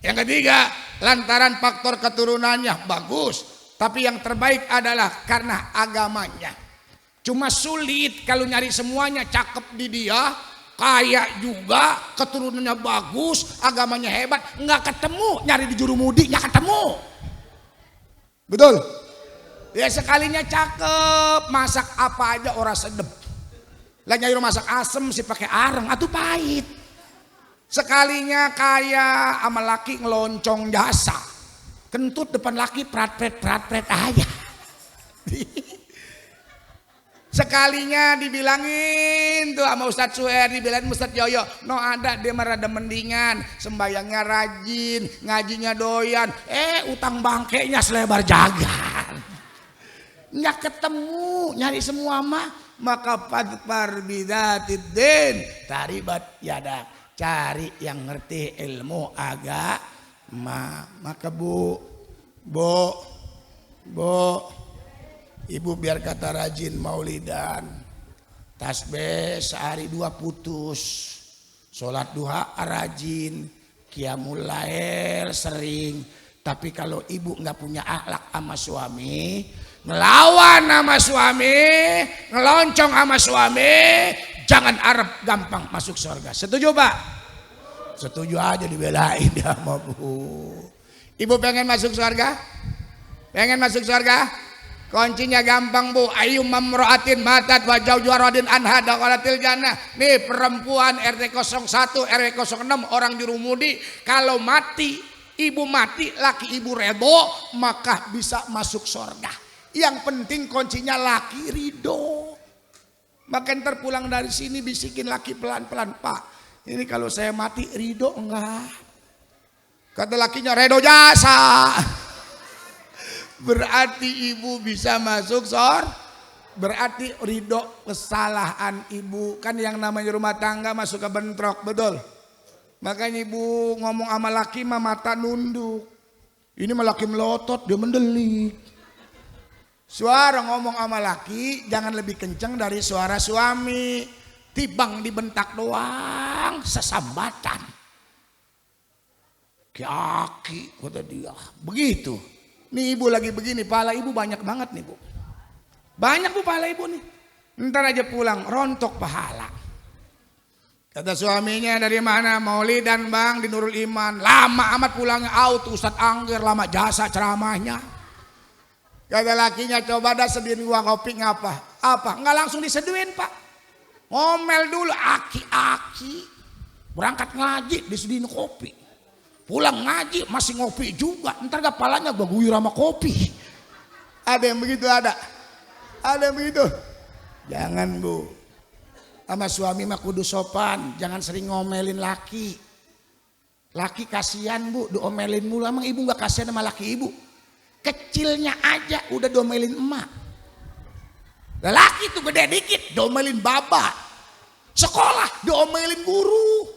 Yang ketiga lantaran faktor keturunannya, bagus. Tapi yang terbaik adalah karena agamanya. Cuma sulit kalau nyari semuanya, cakep di dia, kaya juga, keturunannya bagus, agamanya hebat, nggak ketemu. Nyari di Jurumudi nggak ketemu. Betul. Ya sekalinya cakep, masak apa aja orang sedep. Lah nyari masak asem sih pakai areng, atuh pahit. Sekalinya kaya sama laki ngeloncong jasa, kentut depan laki prat-pret aja. Sekalinya dibilangin tuh sama Ustadz Suher, dibilangin Ustadz Yoyo, no ada dia merada mendingan, sembayangnya rajin, ngajinya doyan, utang bangkainya selebar jagat. Nggak ketemu, nyari semua mah maka fadfar bidzatiddin taribat yadak. Cari yang ngerti ilmu agama. Maka bu, ibu biar kata rajin maulidan, tasbih sehari 2 putus, sholat duha rajin, qiyamul lail sering. Tapi kalau ibu nggak punya akhlak sama suami, ngelawan sama suami, ngeloncong sama suami, jangan harap gampang masuk surga. Setuju Pak? Setuju aja dibelain dia sama Bu. Ibu pengen masuk surga? Pengen masuk surga? Kuncinya gampang Bu. Ayu mamroatin matat wajau juaradin anha dakalatil jannah. Nih perempuan RT 01 RW 06 orang Jurumudi, kalau mati, ibu mati, laki ibu redo, maka bisa masuk surga. Yang penting kuncinya laki ridho. Maka ntar pulang dari sini bisikin laki pelan-pelan, Pak, ini kalau saya mati ridho enggak? Kata lakinya redo jasa. Berarti ibu bisa masuk berarti ridho kesalahan ibu. Kan yang namanya rumah tangga masuk ke bentrok, betul? Makanya ibu ngomong sama laki mah mata nunduk. Ini mah laki melotot, dia mendelik. Suara ngomong sama laki jangan lebih kenceng dari suara suami. Tibang dibentak doang sesambatan. Ki-aki kata dia. Begitu. Nih ibu lagi begini, pahala ibu banyak banget nih Bu. Banyak Bu pahala ibu nih. Ntar aja pulang rontok pahala. Kata suaminya, dari mana? Maulidan Bang di Nurul Iman. Lama amat pulangnya, auto Ustadz Angger lama jasa ceramahnya. Kata lakinya, coba dah sediain gua kopi ngapa? Apa? Nggak langsung diseduin Pak. Ngomel dulu, aki-aki. Berangkat ngaji disediain kopi. Pulang ngaji masih ngopi juga. Ntar kepalanya gua guyur sama kopi. Ada yang begitu ada? Ada yang begitu? Jangan Bu. Sama suami mah kudu sopan. Jangan sering ngomelin laki. Laki kasihan Bu, diomelin mulu. Emang ibu gak kasihan sama laki ibu? Kecilnya aja udah domelin emak. Laki tuh gede dikit domelin baba. Sekolah diomelin guru.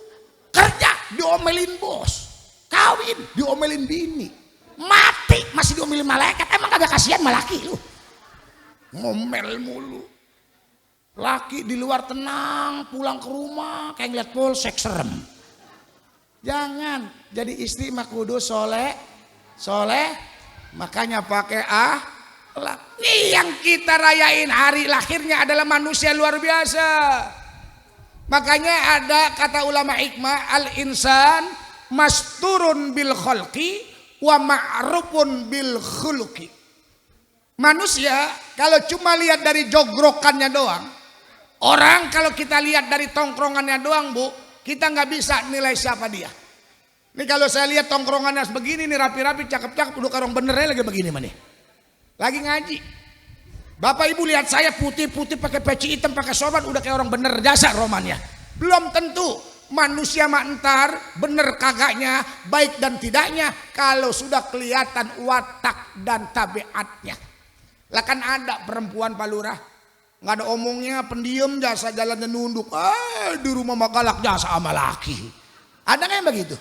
Kerja diomelin bos. Kawin diomelin bini. Mati masih diomelin malaikat. Emang kagak kasihan sama laki lu? Ngomel mulu. Laki di luar tenang, pulang ke rumah kayak ngeliat polsek serem. Jangan. Jadi istri mah kudu soleh. Makanya pakai akhlak. Nih yang kita rayain hari lahirnya adalah manusia luar biasa. Makanya ada kata ulama hikmah, al insan masturun bil khalqi wa ma'rufun bil khuluqi. Manusia kalau cuma lihat dari jogrokannya doang, orang kalau kita lihat dari tongkrongannya doang Bu, kita nggak bisa nilai siapa dia. Ini kalau saya lihat tongkrongannya begini nih, rapi-rapi, cakep-cakep, udah karong benernya lagi begini mana? Lagi ngaji. Bapak Ibu lihat saya putih-putih pakai peci hitam, pakai sorban, udah kayak orang bener jasa romannya. Belum tentu. Manusia mah entar bener kagaknya, baik dan tidaknya kalau sudah kelihatan watak dan tabiatnya. Lah kan ada perempuan Pak Lurah, nggak ada omongnya, pendiam, jasa jalannya nunduk. Di rumah mah galak jasa sama laki. Ada nggak yang begitu?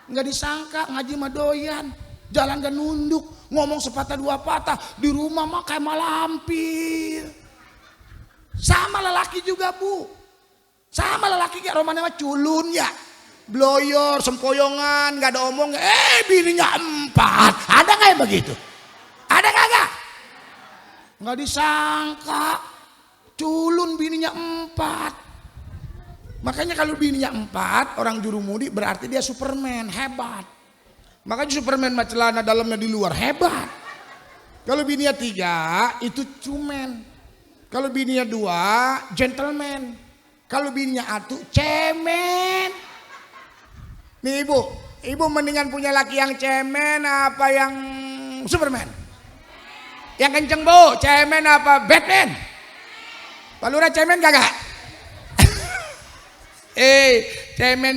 Nggak disangka ngaji mah doyan, jalan gak nunduk, ngomong sepatah dua patah, di rumah mah kayak malampir. Sama lelaki juga Bu, sama lelaki kayak romannya mah culun ya, bloyor, sempoyongan, nggak ada omong. Bininya 4, ada nggak yang begitu? Ada kagak? Nggak disangka, culun bininya 4. Makanya kalau bininya 4, orang Jurumudi berarti dia Superman, hebat. Makanya Superman mah celana dalamnya di luar, hebat. Kalau bininya 3 itu cuman. Kalau bininya 2 gentleman. Kalau bininya 1 cemen. Nih ibu mendingan punya laki yang cemen apa yang Superman? Yang kenceng Bu, cemen apa Batman? Pak Lurah cemen kagak?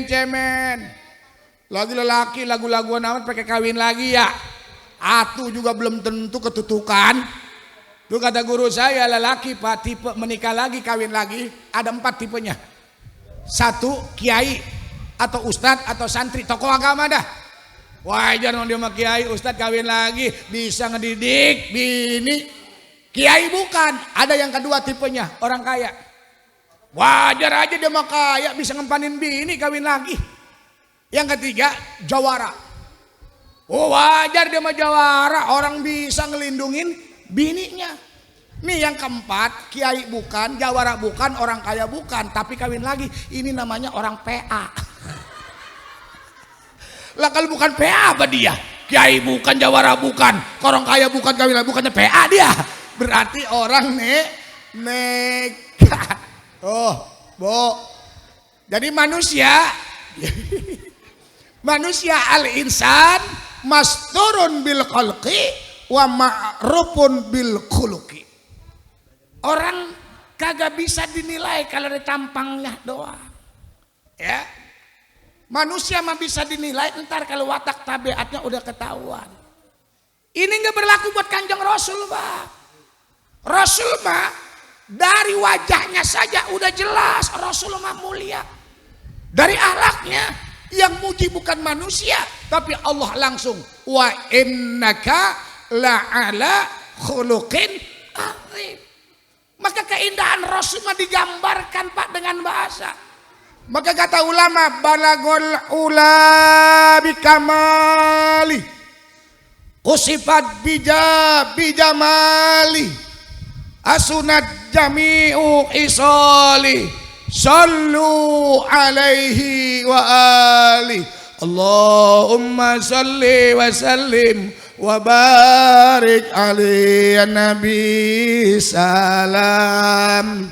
Cemen. Lagi lelaki lagu-laguan amat pakai kawin lagi ya. Atu juga belum tentu ketutukan. Tuh kata guru saya, lelaki Pak, tipe menikah lagi, kawin lagi, ada 4 tipenya. 1, kiai atau ustadz atau santri, tokoh agama dah. Wajar dong dia sama kiai, ustadz kawin lagi, bisa ngedidik bini. Kiai bukan, ada yang kedua tipenya, orang kaya. Wajar aja dia mah kaya, bisa ngempanin bini, kawin lagi. Yang ketiga, jawara. Oh wajar dia mah jawara, orang bisa ngelindungin bininya. Nih yang keempat, kiai bukan, jawara bukan, orang kaya bukan, tapi kawin lagi. Ini namanya orang PA. Lah kalau bukan PA apa dia? Kiai bukan, jawara bukan, orang kaya bukan, kawin lagi bukannya PA dia. Berarti orang nekat. Oh, Bo. Jadi manusia manusia al-insan masturun bil khalqi wa ma'rufun bil khuluqi. Orang kagak bisa dinilai kalau ada tampangnya doang. Ya. Manusia mah bisa dinilai ntar kalau watak tabiatnya udah ketahuan. Ini nggak berlaku buat Kanjeng Rasul, Pak. Rasul mah dari wajahnya saja udah jelas Rasul mah mulia. Dari akhlaknya yang muji bukan manusia, tapi Allah langsung wa innaka la'ala khuluqin azim. Maka keindahan Rasul mah digambarkan Pak dengan bahasa. Maka kata ulama, balagul ula bikamali usifat bijamali asunat jami'u isali sallu alaihi wa ali Allahumma salli wa sallim wa barik alaihi ya nabi salam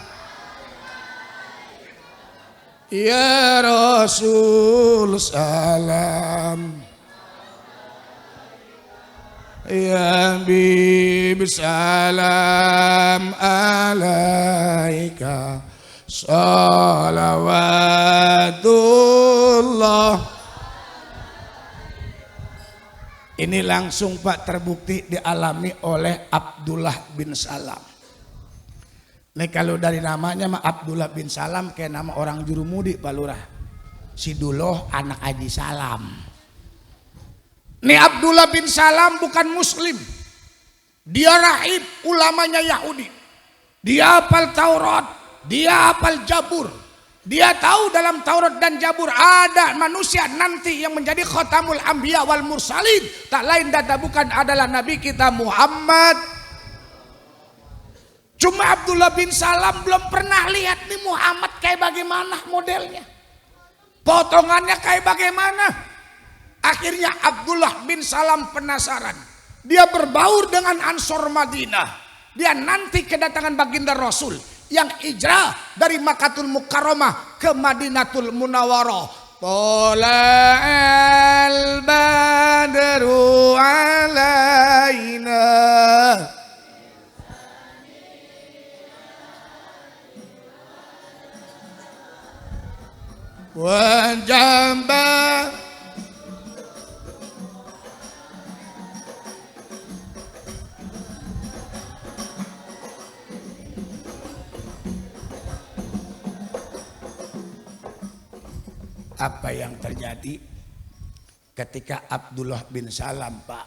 ya Rasul salam ya Habib salam alaika salawatullah. Ini langsung Pak terbukti dialami oleh Abdullah bin Salam. Nih kalau dari namanya mah Abdullah bin Salam kayak nama orang Jurumudi Pak Lurah. Si Duloh anak Haji Salam. Nih Abdullah bin Salam bukan muslim. Dia rahib, ulamanya Yahudi. Dia hafal Taurat, dia hafal Jabur. Dia tahu dalam Taurat dan Jabur ada manusia nanti yang menjadi khatamul anbiya wal mursalin. Tak lain dan tak bukan adalah Nabi kita Muhammad. Cuma Abdullah bin Salam belum pernah lihat nih Muhammad kayak bagaimana modelnya. Potongannya kayak bagaimana. Akhirnya Abdullah bin Salam penasaran. Dia berbaur dengan Ansor Madinah. Dia nanti kedatangan baginda Rasul yang hijrah dari Makkatul Mukarramah ke Madinatul Munawwarah. Tola'al badru alaina wa jamba apa yang terjadi ketika Abdullah bin Salam Pak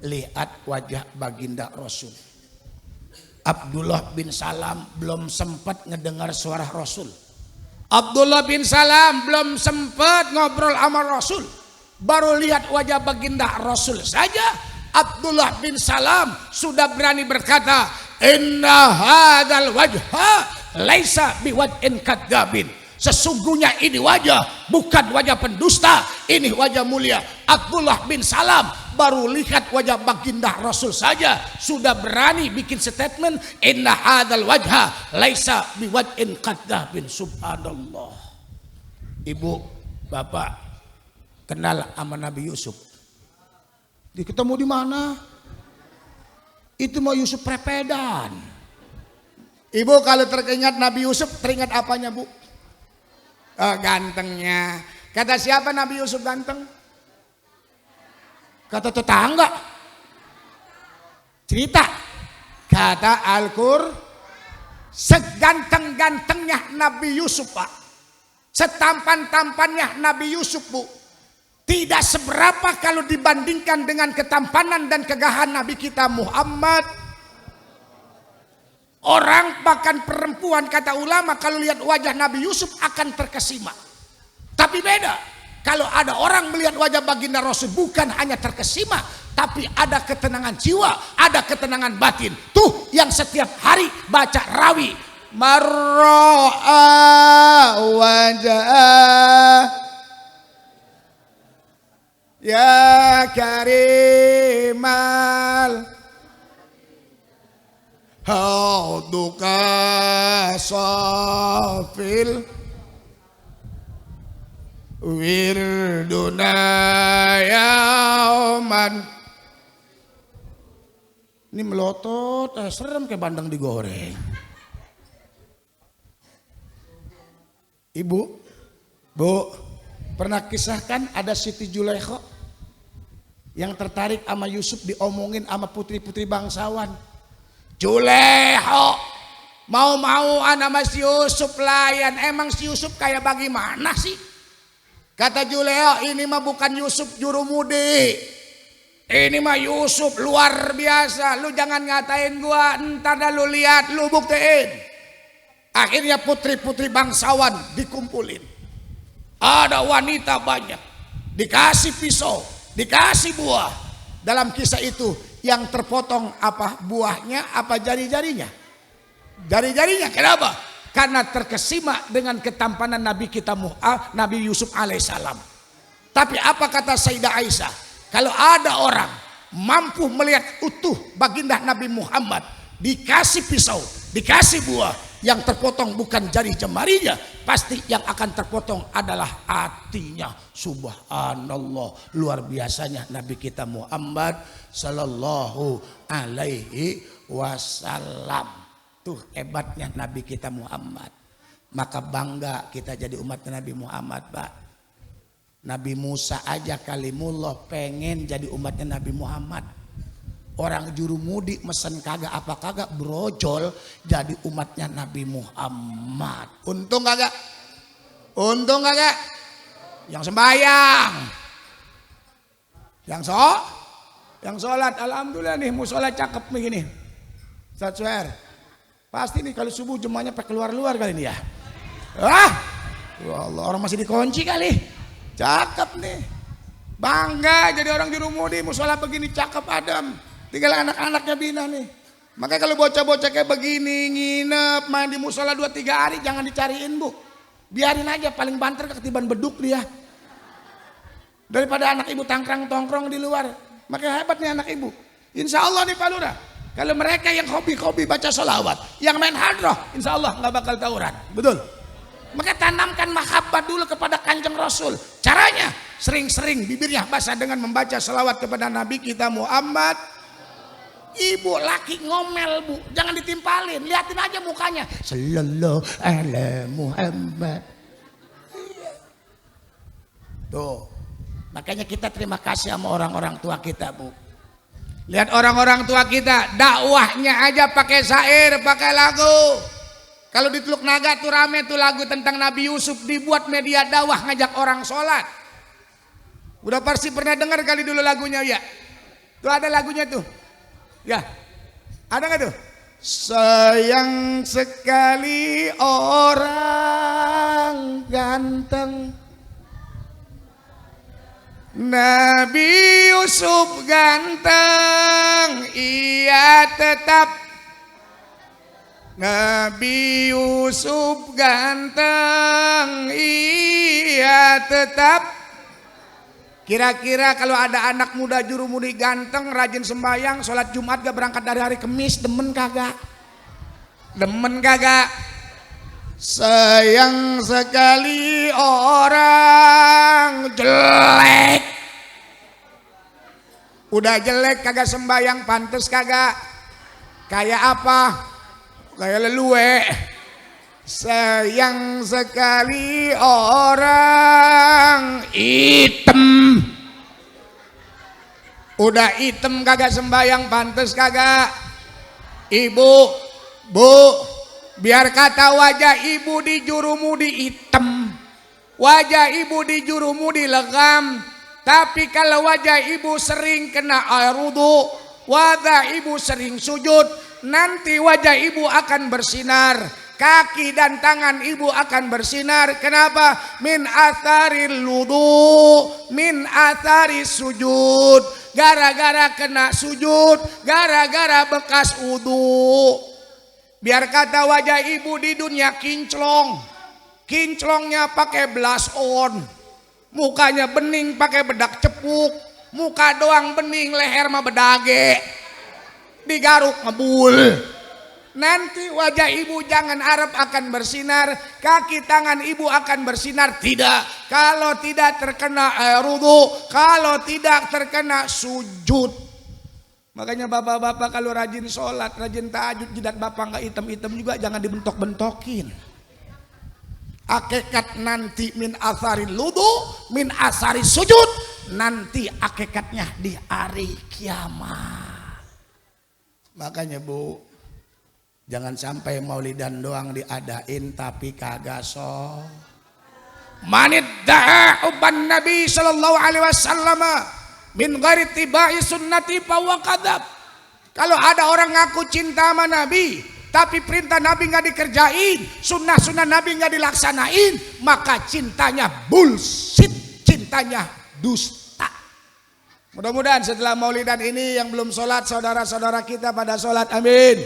lihat wajah baginda Rasul. Abdullah bin Salam belum sempat ngedengar suara Rasul. Abdullah bin Salam belum sempat ngobrol sama Rasul. Baru lihat wajah baginda Rasul saja Abdullah bin Salam sudah berani berkata, inna hadzal wajha laisa biwad'in kadzabin. Sesungguhnya ini wajah bukan wajah pendusta, ini wajah mulia. Abdullah bin Salam baru lihat wajah baginda Rasul saja sudah berani bikin statement, inna hadzal wajha laisa biwad'in kadzabin. Subhanallah. Ibu, bapak kenal sama Nabi Yusuf? Ketemu di mana? Itu mau Yusuf Prepedan. Ibu kalau teringat Nabi Yusuf teringat apanya, Bu? Oh, gantengnya. Kata siapa Nabi Yusuf ganteng? Kata tetangga. Cerita. Kata Al-Qur'an, seganteng-gantengnya Nabi Yusuf Pak, setampan-tampannya Nabi Yusuf Bu, tidak seberapa kalau dibandingkan dengan ketampanan dan kegahan Nabi kita Muhammad. Orang bahkan perempuan kata ulama kalau lihat wajah Nabi Yusuf akan terkesima. Tapi beda kalau ada orang melihat wajah baginda Rasul, bukan hanya terkesima, tapi ada ketenangan jiwa, ada ketenangan batin. Tuh yang setiap hari baca rawi, marra'a wajah ya karimal hauduka safil wirduna yauman. Ini melotot, serem kayak bandeng digoreng. Ibu, Bu, pernah kisahkan ada Siti Zulaikha yang tertarik sama Yusuf, diomongin sama putri-putri bangsawan. Zulaikha mau-mauan sama si Yusuf layan. Emang si Yusuf kayak bagaimana sih? Kata Zulaikha, ini mah bukan Yusuf jurumudi, ini mah Yusuf luar biasa. Lu jangan ngatain gua, entar dah lu lihat, lu buktiin. Akhirnya putri-putri bangsawan dikumpulin. Ada wanita banyak, dikasih pisau, dikasih buah. Dalam kisah itu yang terpotong apa? Buahnya apa jari-jarinya? Jari-jarinya. Kenapa? Karena terkesima dengan ketampanan Nabi kita Nabi Yusuf alaihissalam. Tapi apa kata Sayyidah Aisyah? Kalau ada orang mampu melihat utuh baginda Nabi Muhammad, dikasih pisau, dikasih buah, yang terpotong bukan jari jemarinya, pasti yang akan terpotong adalah hatinya. Subhanallah, luar biasanya Nabi kita Muhammad sallallahu alaihi wasallam. Tuh hebatnya Nabi kita Muhammad. Maka bangga kita jadi umat Nabi Muhammad, Pak. Nabi Musa aja kalimullah pengen jadi umatnya Nabi Muhammad. Orang jurumudi mesen kagak apa kagak brojol jadi umatnya Nabi Muhammad. Untung kagak? Untung kagak? Yang sembahyang, yang sholat, alhamdulillah nih musola cakep begini. Ustaz Suher, pasti nih kalau subuh jemaahnya pakai keluar-luar kali ini ya. Ya Allah, orang masih dikunci kali. Cakep nih. Bangga jadi orang jurumudi, musola begini cakep adem. Tinggal anak-anaknya bina nih. Makanya kalau bocah-bocah kayak begini nginep main di musola 2-3 hari jangan dicariin Bu. Biarin aja, paling banter ketiban beduk dia. Daripada anak ibu tangkrang-tongkrong di luar. Makanya hebat nih anak ibu. Insya Allah nih Pak Lurah, kalau mereka yang hobi-hobi baca sholawat, yang main hadroh, insya Allah nggak bakal tawuran. Betul? Maka tanamkan mahabbat dulu kepada Kanjeng Rasul. Caranya sering-sering bibirnya basah dengan membaca sholawat kepada Nabi kita Muhammad. Ibu laki ngomel Bu, jangan ditimpalin, liatin aja mukanya. Sallallahu ala Muhammad. Tuh, makanya kita terima kasih sama orang-orang tua kita Bu. Lihat orang-orang tua kita, dakwahnya aja pakai syair, pakai lagu. Kalau di Teluk Naga tuh rame tuh lagu tentang Nabi Yusuf, dibuat media dakwah ngajak orang sholat. Udah pasti pernah dengar kali dulu lagunya ya. Tuh ada lagunya tuh. Ya, ada nggak tuh? Sayang sekali orang ganteng, Nabi Yusuf ganteng, ia tetap. Nabi Yusuf ganteng, ia tetap. Kira-kira kalau ada anak muda jurumudi ganteng, rajin sembahyang, sholat Jumat gak berangkat dari hari Kamis, demen kagak? Demen kagak? Sayang sekali orang jelek, udah jelek kagak sembahyang, pantes kagak? Kayak apa? Kayak leluwe. Sayang sekali orang hitam, udah hitam kagak sembahyang, pantes kagak? Ibu, Bu, biar kata wajah ibu di jurumudi hitam, wajah ibu di jurumudi legam. Tapi kalau wajah ibu sering kena air wudu, wajah ibu sering sujud, nanti wajah ibu akan bersinar, kaki dan tangan ibu akan bersinar. Kenapa? Min atharil wudu, min atharis sujud. Gara-gara kena sujud, gara-gara bekas wudu. Biar kata wajah ibu di dunia kinclong, kinclongnya pakai blush on, mukanya bening pakai bedak cepuk, muka doang bening, leher mah bedage, digaruk ngebul. Nanti wajah ibu jangan harap akan bersinar, kaki tangan ibu akan bersinar, tidak. Kalau tidak terkena air wudu, kalau tidak terkena sujud. Makanya bapak-bapak kalau rajin sholat, rajin tahajud, jidat bapak nggak hitam-hitam juga jangan dibentok-bentokin. Hakikat nanti min asari wudu, min asari sujud, nanti hakikatnya di hari kiamat. Makanya Bu, jangan sampai maulidan doang diadain tapi kagak so. Manid da'a uban Nabi sallallahu alaihi wasallam min ghairi tibai sunnati fa huwa kadzab. Kalau ada orang ngaku cinta sama Nabi tapi perintah Nabi nggak dikerjain, sunnah-sunnah Nabi nggak dilaksanain, maka cintanya bullshit, cintanya dusta. Mudah-mudahan setelah maulidan ini yang belum sholat, saudara-saudara kita pada sholat, amin.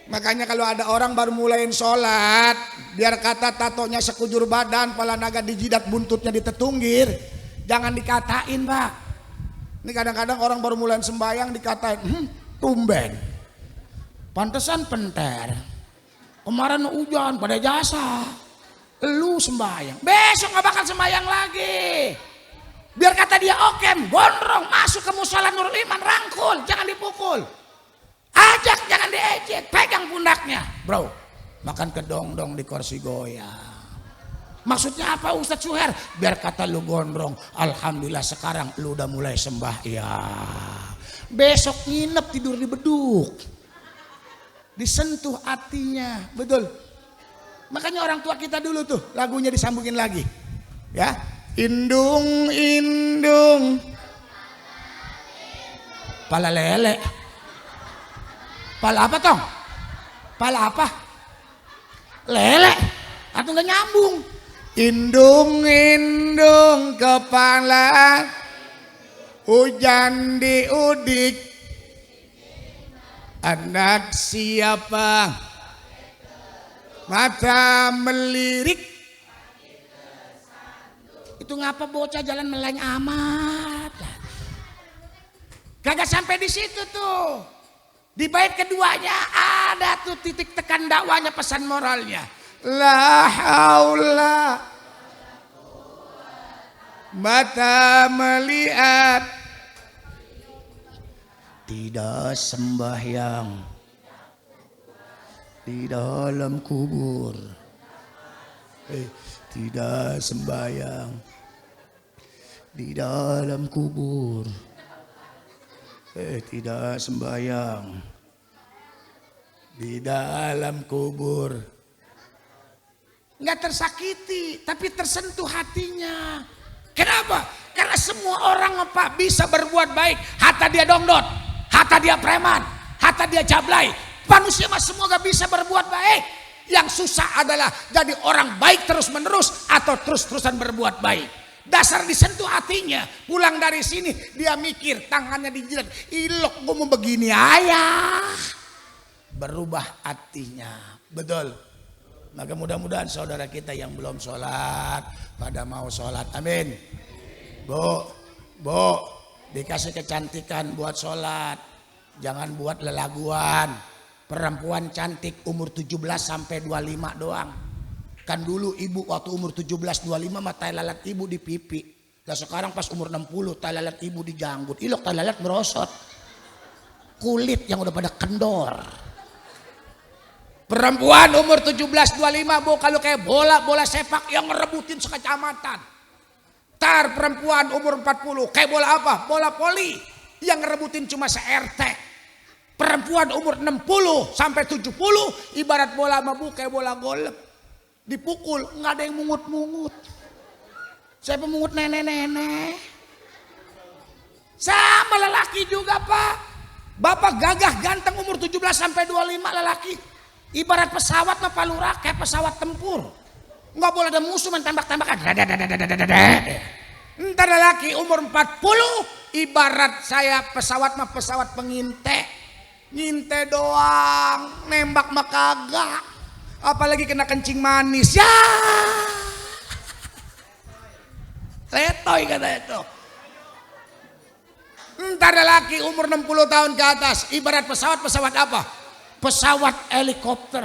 Makanya kalau ada orang baru mulain sholat, biar kata tatonya sekujur badan, pala naga dijidat, buntutnya ditetunggir, jangan dikatain Pak. Ini kadang-kadang orang baru mulain sembahyang dikatain, tumben, pantesan penter, kemarin hujan pada jasa, lu sembahyang, besok gak bakal sembahyang lagi. Biar kata dia okem, gondrong, masuk ke musola Nurul Iman, rangkul, jangan dipukul. Ajak, jangan diejek, pegang pundaknya. Bro, makan kedong-dong di kursi goyang. Maksudnya apa Ustadz Suher? Biar kata lu gondrong, alhamdulillah sekarang lu udah mulai sembahyang. Besok nginep tidur di beduk. Disentuh hatinya, betul. Makanya orang tua kita dulu tuh lagunya disambungin lagi. Ya, indung indung pala lele. Pala apa tong? Pala apa? Lele atau nggak nyambung? Indung indung kepala, hujan diudik, anak siapa? Mata melirik. Itu ngapa bocah jalan meleng amat? Kagak sampai di situ tuh. Di bait keduanya ada tuh titik tekan dakwanya, pesan moralnya. La haula, mata melihat, tidak sembahyang di dalam kubur. Tidak sembahyang di dalam kubur. Tidak sembahyang di dalam kubur. Nggak tersakiti, tapi tersentuh hatinya. Kenapa? Karena semua orang Pak bisa berbuat baik. Hatta dia dongdot, hatta dia preman, hatta dia jablay. Manusia mah semua gak bisa berbuat baik. Yang susah adalah jadi orang baik terus menerus atau terus-terusan berbuat baik. Dasar disentuh hatinya, pulang dari sini dia mikir, tangannya dijilat, ilok gue mau begini ayah. Berubah hatinya, betul. Maka mudah-mudahan saudara kita yang belum sholat pada mau sholat, amin. Bu, dikasih kecantikan buat sholat, jangan buat lelaguan. Perempuan cantik umur 17 sampai 25 doang. Kan dulu ibu waktu umur 17-25 mah tai lalat ibu di pipi. Nah sekarang pas umur 60 tai lalat ibu di janggut. Ilok tai lalat merosot. Kulit yang udah pada kendor. Perempuan umur 17-25 Bu, kalau kayak bola sepak yang ngerebutin sekecamatan. Tar perempuan umur 40 kayak bola apa? Bola poli yang ngerebutin cuma se-RT. Perempuan umur 60 sampai 70 ibarat bola mabuk kayak bola golf. Dipukul, nggak ada yang mungut-mungut. Saya pemungut nenek-nenek. Sama lelaki juga Pak. Bapak gagah ganteng umur 17 sampai 25 lelaki. Ibarat pesawat mah Pak Lurah kayak pesawat tempur. Nggak boleh ada musuh main tembak-tembakan. Ntar lelaki umur 40 ibarat saya pesawat mah pesawat pengintai. Nginte doang, nembak mah kagak. Apalagi kena kencing manis. Ya. Letoy kata itu. Ntar lelaki umur 60 tahun ke atas ibarat pesawat apa? Pesawat helikopter.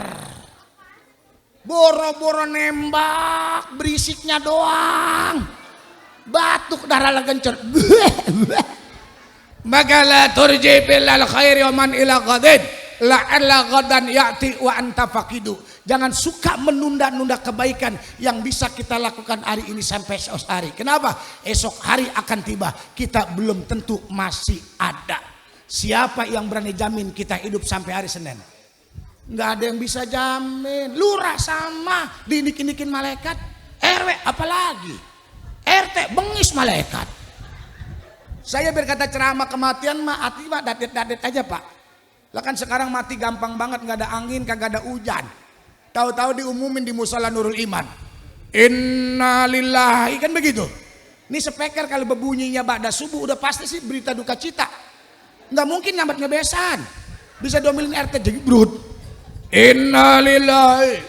Boro-boro nembak, berisiknya doang. Batuk darah legencur. Maka la turji bilal khairi wa man ila ghadin la'alla ghadan ya'ti wa anta faqidu. Jangan suka menunda-nunda kebaikan yang bisa kita lakukan hari ini sampai esok hari. Kenapa? Esok hari akan tiba, kita belum tentu masih ada. Siapa yang berani jamin kita hidup sampai hari Senin? Nggak ada yang bisa jamin. Lurah sama dinik-inikin malaikat, RW apalagi, RT bengis malaikat. Saya berkata ceramah kematian mah hati mah dadet-dadet aja Pak. Lah kan sekarang mati gampang banget, nggak ada angin, kagak ada hujan. Tahu-tahu diumumin di Musala Nurul Iman. Innalillahi kan begitu. Ini speaker kalau berbunyinya ba'da subuh udah pasti sih berita duka cita. Nggak mungkin nyambat ngebesan. Bisa domelin RT jebrut. Innalillahi.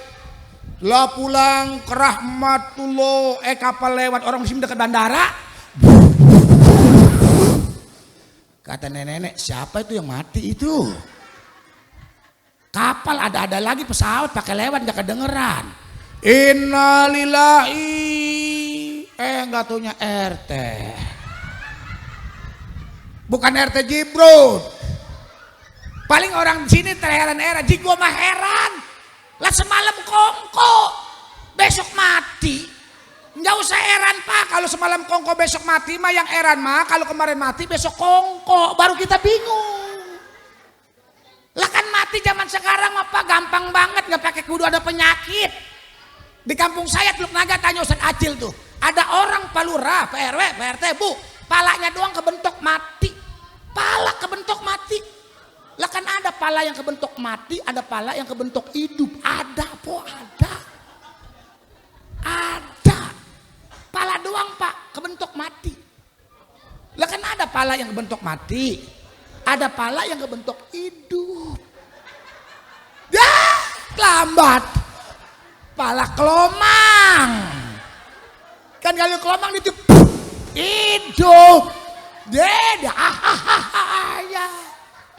Lah pulang ke rahmatullah. Kapal lewat orang muslim dekat bandara. Kata nenek-nenek, siapa itu yang mati itu? Kapal ada lagi, pesawat pakai lewat gak kedengeran. Innalillahi. Gak taunya RT. Bukan RT Jibrut. Paling orang di sini terheran-heran. Gua mah heran. Lah semalam kongko, besok mati. Nggak usah heran Pak, kalau semalam kongko besok mati mah yang heran mah kalau kemarin mati besok kongko, baru kita bingung. Lah kan mati zaman sekarang mah Pak gampang banget, nggak pakai kudu ada penyakit. Di kampung saya Teluk Naga tanya Ustaz Acil tuh, ada orang Pak Lurah, Pak RW, Pak RT, Bu, palanya doang kebentuk mati, pala kebentuk mati. Lah kan ada pala yang kebentuk mati, ada pala yang kebentuk hidup, ada po ada. Pala doang Pak kebentuk mati. Lah kan ada pala yang kebentuk mati, ada pala yang kebentuk hidup. Ya lambat. Pala kelomang. Kan kalau kelomang itu hidup. Ya.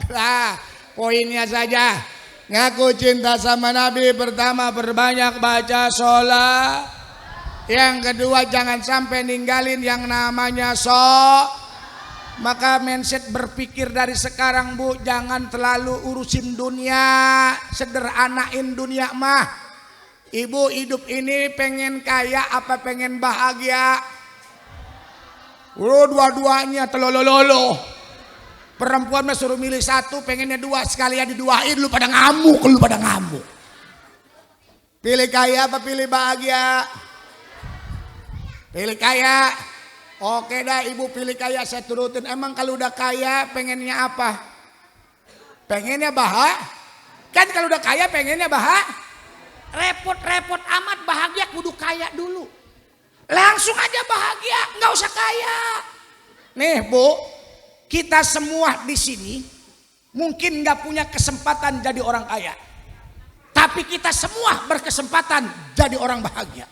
Nah, poinnya saja. Ngaku cinta sama Nabi, pertama perbanyak baca sholat. Yang kedua jangan sampai ninggalin yang namanya Maka mindset berpikir dari sekarang Bu, jangan terlalu urusin dunia, sederhanain dunia mah. Ibu hidup ini pengen kaya apa pengen bahagia? Dua-duanya telolololo. Perempuan mah suruh milih satu, pengennya dua, sekalian diduain, lu pada ngamuk. Pilih kaya apa pilih bahagia? Pilih kaya. Oke dah ibu pilih kaya, saya turutin. Emang kalau udah kaya pengennya apa? Pengennya kan kalau udah kaya pengennya repot-repot amat, bahagia kudu kaya dulu. Langsung aja bahagia, nggak usah kaya. Nih Bu, kita semua di sini mungkin nggak punya kesempatan jadi orang kaya, tapi kita semua berkesempatan jadi orang bahagia.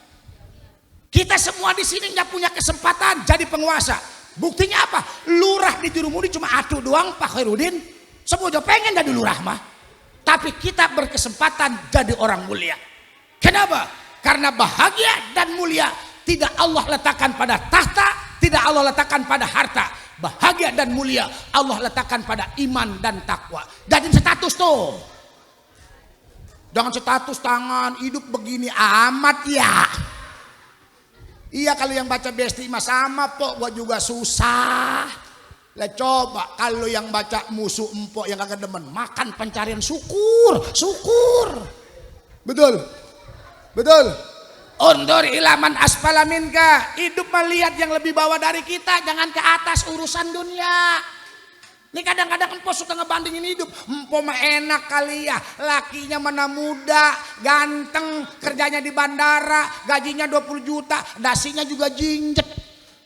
Kita semua di sini nggak punya kesempatan jadi penguasa. Buktinya apa? Lurah di Jurumudi cuma atuh doang Pak Khairuddin. Semua juga pengen jadi lurah mah. Tapi kita berkesempatan jadi orang mulia. Kenapa? Karena bahagia dan mulia tidak Allah letakkan pada tahta, tidak Allah letakkan pada harta. Bahagia dan mulia Allah letakkan pada iman dan takwa. Jadi status tuh. Jangan status tangan hidup begini amat ya. Iya kalau yang baca besti mah sama kok, gua juga susah. Lah coba kalau yang baca musuh empok yang kagak demen, makan pencarian syukur. Betul. Undur ilaman asfala minka. Hidup melihat yang lebih bawah dari kita, jangan ke atas urusan dunia. Ini kadang-kadang empok suka ngebandingin hidup. Empok mah enak kali ya, lakinya mana muda, ganteng, kerjanya di bandara, gajinya 20 juta, dasinya juga jinjet.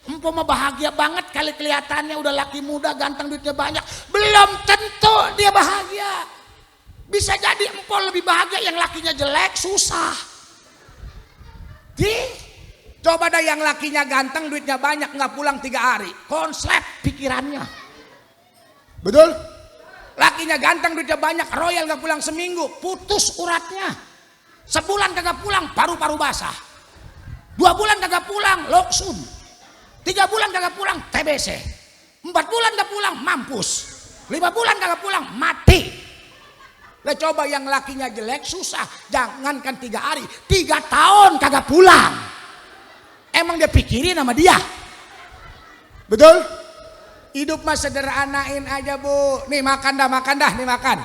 Empok mah bahagia banget kali kelihatannya udah laki muda, ganteng, duitnya banyak. Belum tentu dia bahagia. Bisa jadi empok lebih bahagia yang lakinya jelek, susah. Coba dah yang lakinya ganteng, duitnya banyak, nggak pulang 3 hari, konslet pikirannya. Betul? Lakinya ganteng, duitnya banyak, royal, nggak pulang seminggu, putus uratnya. Sebulan kagak pulang, paru-paru basah. 2 bulan kagak pulang, loksun. 3 bulan kagak pulang, TBC. 4 bulan kagak pulang, mampus. 5 bulan kagak pulang, mati. Lah coba yang lakinya jelek, susah. Jangankan 3 hari, 3 tahun kagak pulang. Emang dia pikirin sama dia? Betul? Hidup mah sederhanain aja bu. Nih makan dah, nih makan.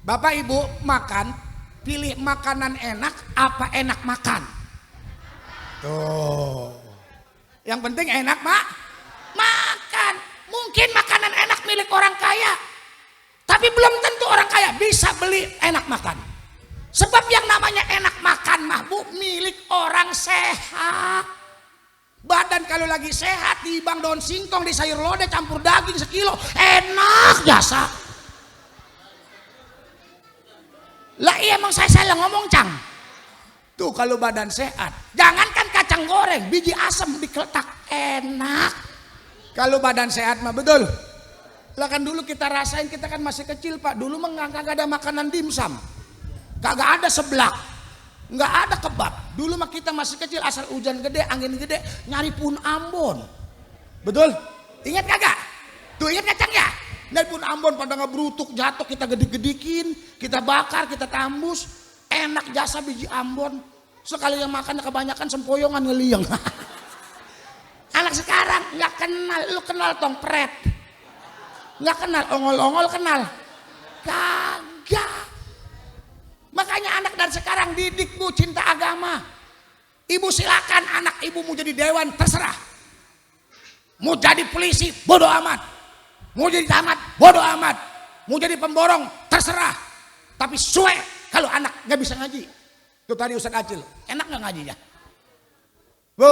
Bapak ibu makan, pilih makanan enak apa enak makan. Tuh. Yang penting enak makan. Mungkin makanan enak milik orang kaya, tapi belum tentu orang kaya bisa beli enak makan. Sebab yang namanya enak makan mah bu milik orang sehat. Badan kalau lagi sehat timbang daun singkong di sayur lodeh campur daging sekilo, enak jasa. Lah iya emang saya salah ngomong cang. Tuh kalau badan sehat, jangankan kacang goreng, biji asem dikeletak enak. Kalau badan sehat mah betul. Lah kan dulu kita rasain, kita kan masih kecil pak. Dulu mah kagak ada makanan dimsum, kagak ada seblak, nggak ada kebab. Dulu mah kita masih kecil, asal hujan gede, angin gede, nyari pun Ambon. Betul? Ingat kagak? Tuh ingat kacang ya? Nyari pun Ambon pada ngebrutuk jatuh, kita gedik-gedikin, kita bakar, kita tambus. Enak jasa biji Ambon. Sekali yang makan kebanyakan sempoyongan ngeliang. Anak sekarang nggak kenal, lu kenal tongpret? Nggak kenal, ongol-ongol kenal? Kagak. Makanya anak dan sekarang didik bu cinta agama. Ibu silakan anak ibu mau jadi dewan terserah. Mau jadi polisi bodoh amat. Mau jadi tamat bodoh amat. Mau jadi pemborong terserah. Tapi suwe kalau anak nggak bisa ngaji. Tuh tadi Ustadz Acil, enak nggak ngajinya? Bu,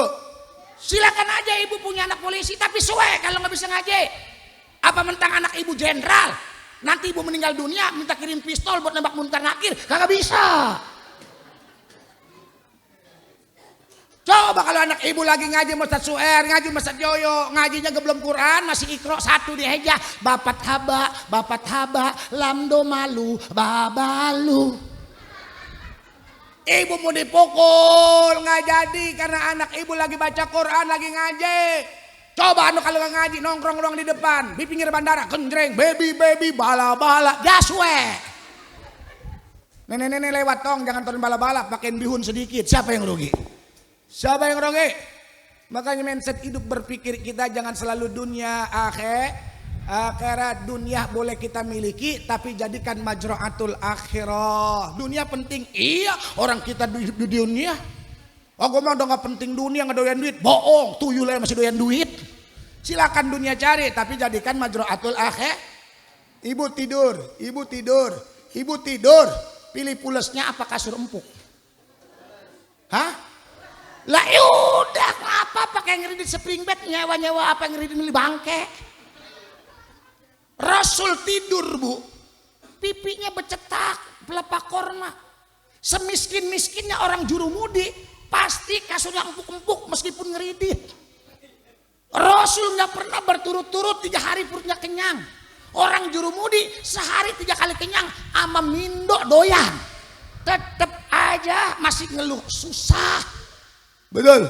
silakan aja ibu punya anak polisi tapi suwe kalau nggak bisa ngaji. Apa mentang anak ibu jenderal? Nanti ibu meninggal dunia minta kirim pistol buat nembak Munkar Nakir, kagak bisa. Coba kalau anak ibu lagi ngaji Ustadz Suher, ngaji Ustadz Yoyo, ngajinya belum Quran, masih Iqra 1 diheja, bapat haba, lamdo malu, babalu. Ibu mau dipukul, nggak jadi karena anak ibu lagi baca Quran, lagi ngaji. Coba anu kalau nggak ngaji nongkrong doang di depan di pinggir bandara, genjreng, baby, bala-bala, daswe. Nenek-nenek lewat tong, jangan turun bala-bala, pakein bihun sedikit. Siapa yang rugi? Siapa yang rugi? Makanya mindset hidup berpikir kita jangan selalu dunia akhirat. Dunia boleh kita miliki, tapi jadikan majra'atul akhirah. Dunia penting, iya. Orang kita di dunia. Oh gue mah udah gak penting dunia, gak doyan duit. Bohong, tuyul masih doyan duit. Silakan dunia cari, tapi jadikan majra'atul akhir. Ibu tidur. Pilih pulesnya apa kasur empuk? Hah? Lah yaudah, ngapa pakai ngeridit spring bed, nyewa apa ngeridit milih bangke? Rasul tidur bu, pipinya becetak, pelepah korma. Semiskin-miskinnya orang jurumudi, pasti kasurnya empuk-empuk meskipun ngeridit. Rasul nggak pernah berturut-turut 3 hari perutnya kenyang. Orang jurumudi sehari 3 kali kenyang, ama mindo doyan. Tetep aja masih ngeluh susah. Betul?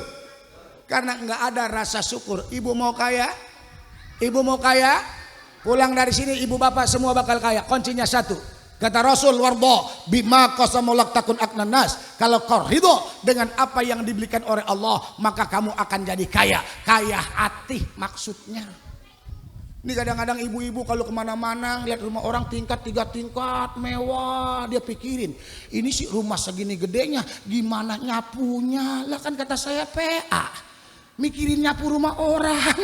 Karena nggak ada rasa syukur. Ibu mau kaya? Pulang dari sini ibu bapak semua bakal kaya. Kuncinya 1. Kata Rasul, warbo bima qasamulak takun aknanas. Kalau kau ridho dengan apa yang diberikan oleh Allah, maka kamu akan jadi kaya. Kaya hati maksudnya. Ini kadang-kadang ibu-ibu kalau kemana-mana lihat rumah orang tingkat 3 tingkat mewah, dia pikirin ini sih rumah segini gedenya gimana nyapunya. Lah kan kata saya PA, mikirin nyapu rumah orang.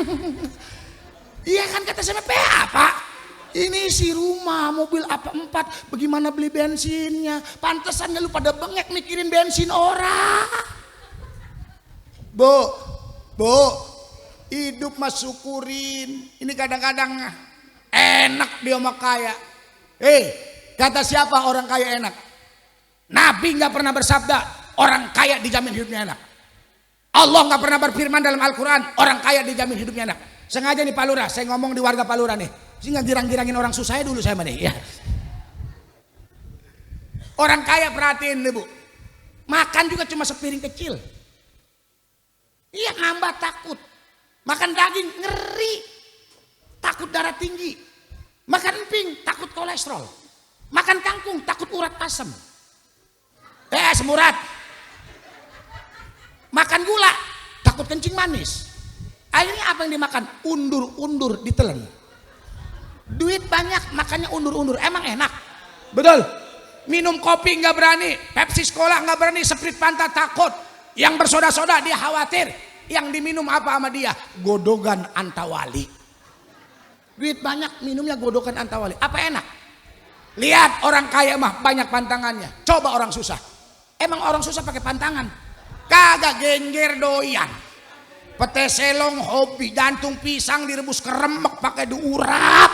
Iya kan kata saya PA Pak, ini sih rumah mobil apa 4, bagaimana beli bensinnya. Pantesannya lu pada bengek mikirin bensin orang. Bu, hidup mas syukurin. Ini kadang-kadang enak dia mah kaya. Kata siapa orang kaya enak? Nabi nggak pernah bersabda orang kaya dijamin hidupnya enak. Allah nggak pernah berfirman dalam Al-Quran orang kaya dijamin hidupnya enak. Sengaja nih Pak Lurah, saya ngomong di warga Pak Lurah nih, sehingga girang-girangin orang susah dulu saya nih ya. Orang kaya perhatiin nih Bu, makan juga cuma sepiring kecil. Iya ngambah takut. Makan daging ngeri, takut darah tinggi. Makan emping takut kolesterol. Makan kangkung takut urat asam. Semurat. Makan gula takut kencing manis. Akhirnya apa yang dimakan? Undur-undur ditelan. Duit banyak makannya undur-undur. Emang enak? Betul. Minum kopi nggak berani, Pepsi sekolah nggak berani, Sprite Fanta takut. Yang bersoda-soda dia khawatir. Yang diminum apa sama dia? Godogan Antawali. Duit banyak minumnya godogan Antawali. Apa enak? Lihat orang kaya mah banyak pantangannya. Coba orang susah. Emang orang susah pakai pantangan? Kagak, gengger doyan. Pete selong hobi, jantung pisang direbus keremek pakai diurap.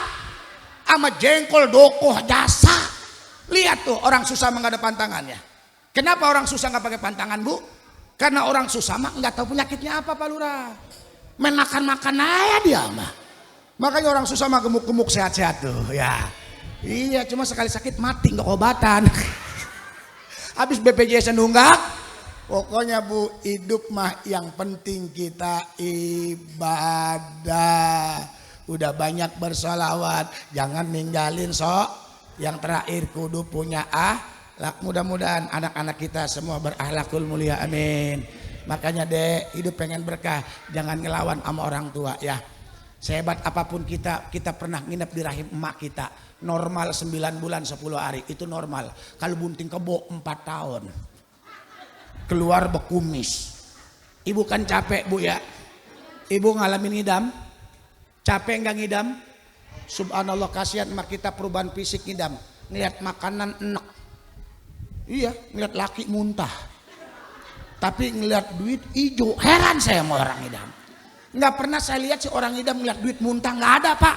Sama jengkol dokoh jasa. Lihat tuh orang susah mah gak ada pantangannya. Kenapa orang susah gak pakai pantangan Bu? Karena orang susah mah nggak tahu penyakitnya apa Pak Lurah. Makan aja dia mah. Makanya orang susah mah gemuk-gemuk sehat-sehat tuh ya. Iya cuma sekali sakit mati nggak obatan. Habis BPJS nunggak. Pokoknya Bu hidup mah yang penting kita ibadah. Udah banyak bersolawat. Jangan ninggalin Yang terakhir kudu punya mudah-mudahan anak-anak kita semua berakhlakul mulia, amin. Makanya Dek, hidup pengen berkah, jangan ngelawan sama orang tua ya. Sehebat apapun kita pernah nginep di rahim emak kita. Normal 9 bulan 10 hari, itu normal. Kalau bunting kebo 4 tahun. Keluar bekumis. Ibu kan capek Bu ya. Ibu ngalamin ngidam. Capek nggak ngidam? Subhanallah kasihan emak kita perubahan fisik ngidam. Ngeliat makanan enak. Iya, ngeliat laki muntah. Tapi ngeliat duit hijau, heran saya sama orang idam. Nggak pernah saya lihat si orang idam ngeliat duit muntah, nggak ada Pak.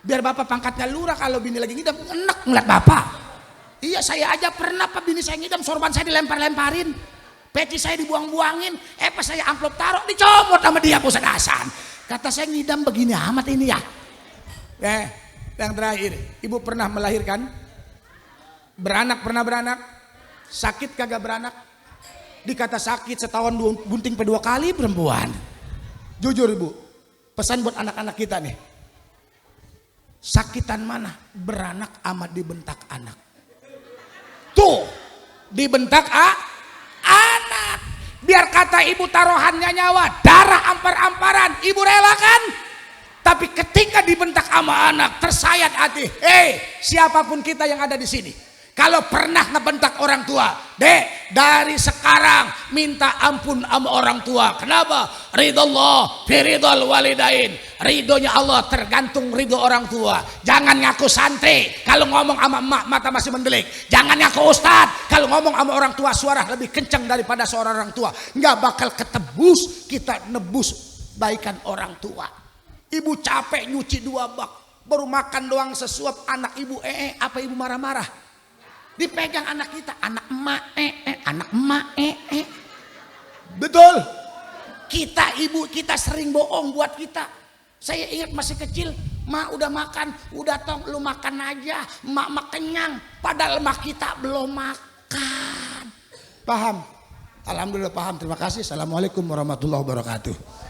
Biar Bapak pangkatnya lurah kalau bini lagi ngidam enak ngeliat Bapak. Iya saya aja pernah Pak bini saya ngidam sorban saya dilempar-lemparin, peci saya dibuang-buangin, pas saya amplop taruh dicomot sama dia pusat Hasan. Kata saya ngidam begini amat ini ya. Yang terakhir, Ibu pernah melahirkan? Pernah beranak? Sakit kagak beranak? Dikata sakit setahun bunting 2 kali perempuan. Jujur Ibu, pesan buat anak-anak kita nih. Sakitan mana? Beranak amat dibentak anak. Tuh, dibentak anak. Biar kata ibu taruhannya nyawa, darah ampar-amparan, ibu relakan. Tapi ketika dibentak sama anak, tersayat hati. Siapapun kita yang ada di sini. Kalau pernah ngebentak orang tua, Dek, dari sekarang minta ampun sama orang tua. Kenapa? Ridullah fi ridal walidain. Ridhonya Allah tergantung ridho orang tua. Jangan ngaku santri kalau ngomong sama emak mata masih mendelik. Jangan ngaku ustad kalau ngomong sama orang tua suara lebih kencang daripada seorang orang tua. Nggak bakal ketebus kita nebus baikan orang tua. Ibu capek nyuci 2 bak, baru makan doang sesuap, anak ibu apa ibu marah-marah? Dipegang anak kita, anak emak anak emak Betul. Kita ibu kita sering bohong buat kita. Saya ingat masih kecil, mak udah makan, udah tong lu makan aja, mak kenyang, padahal mak kita belum makan. Paham? Alhamdulillah paham. Terima kasih. Assalamualaikum warahmatullahi wabarakatuh.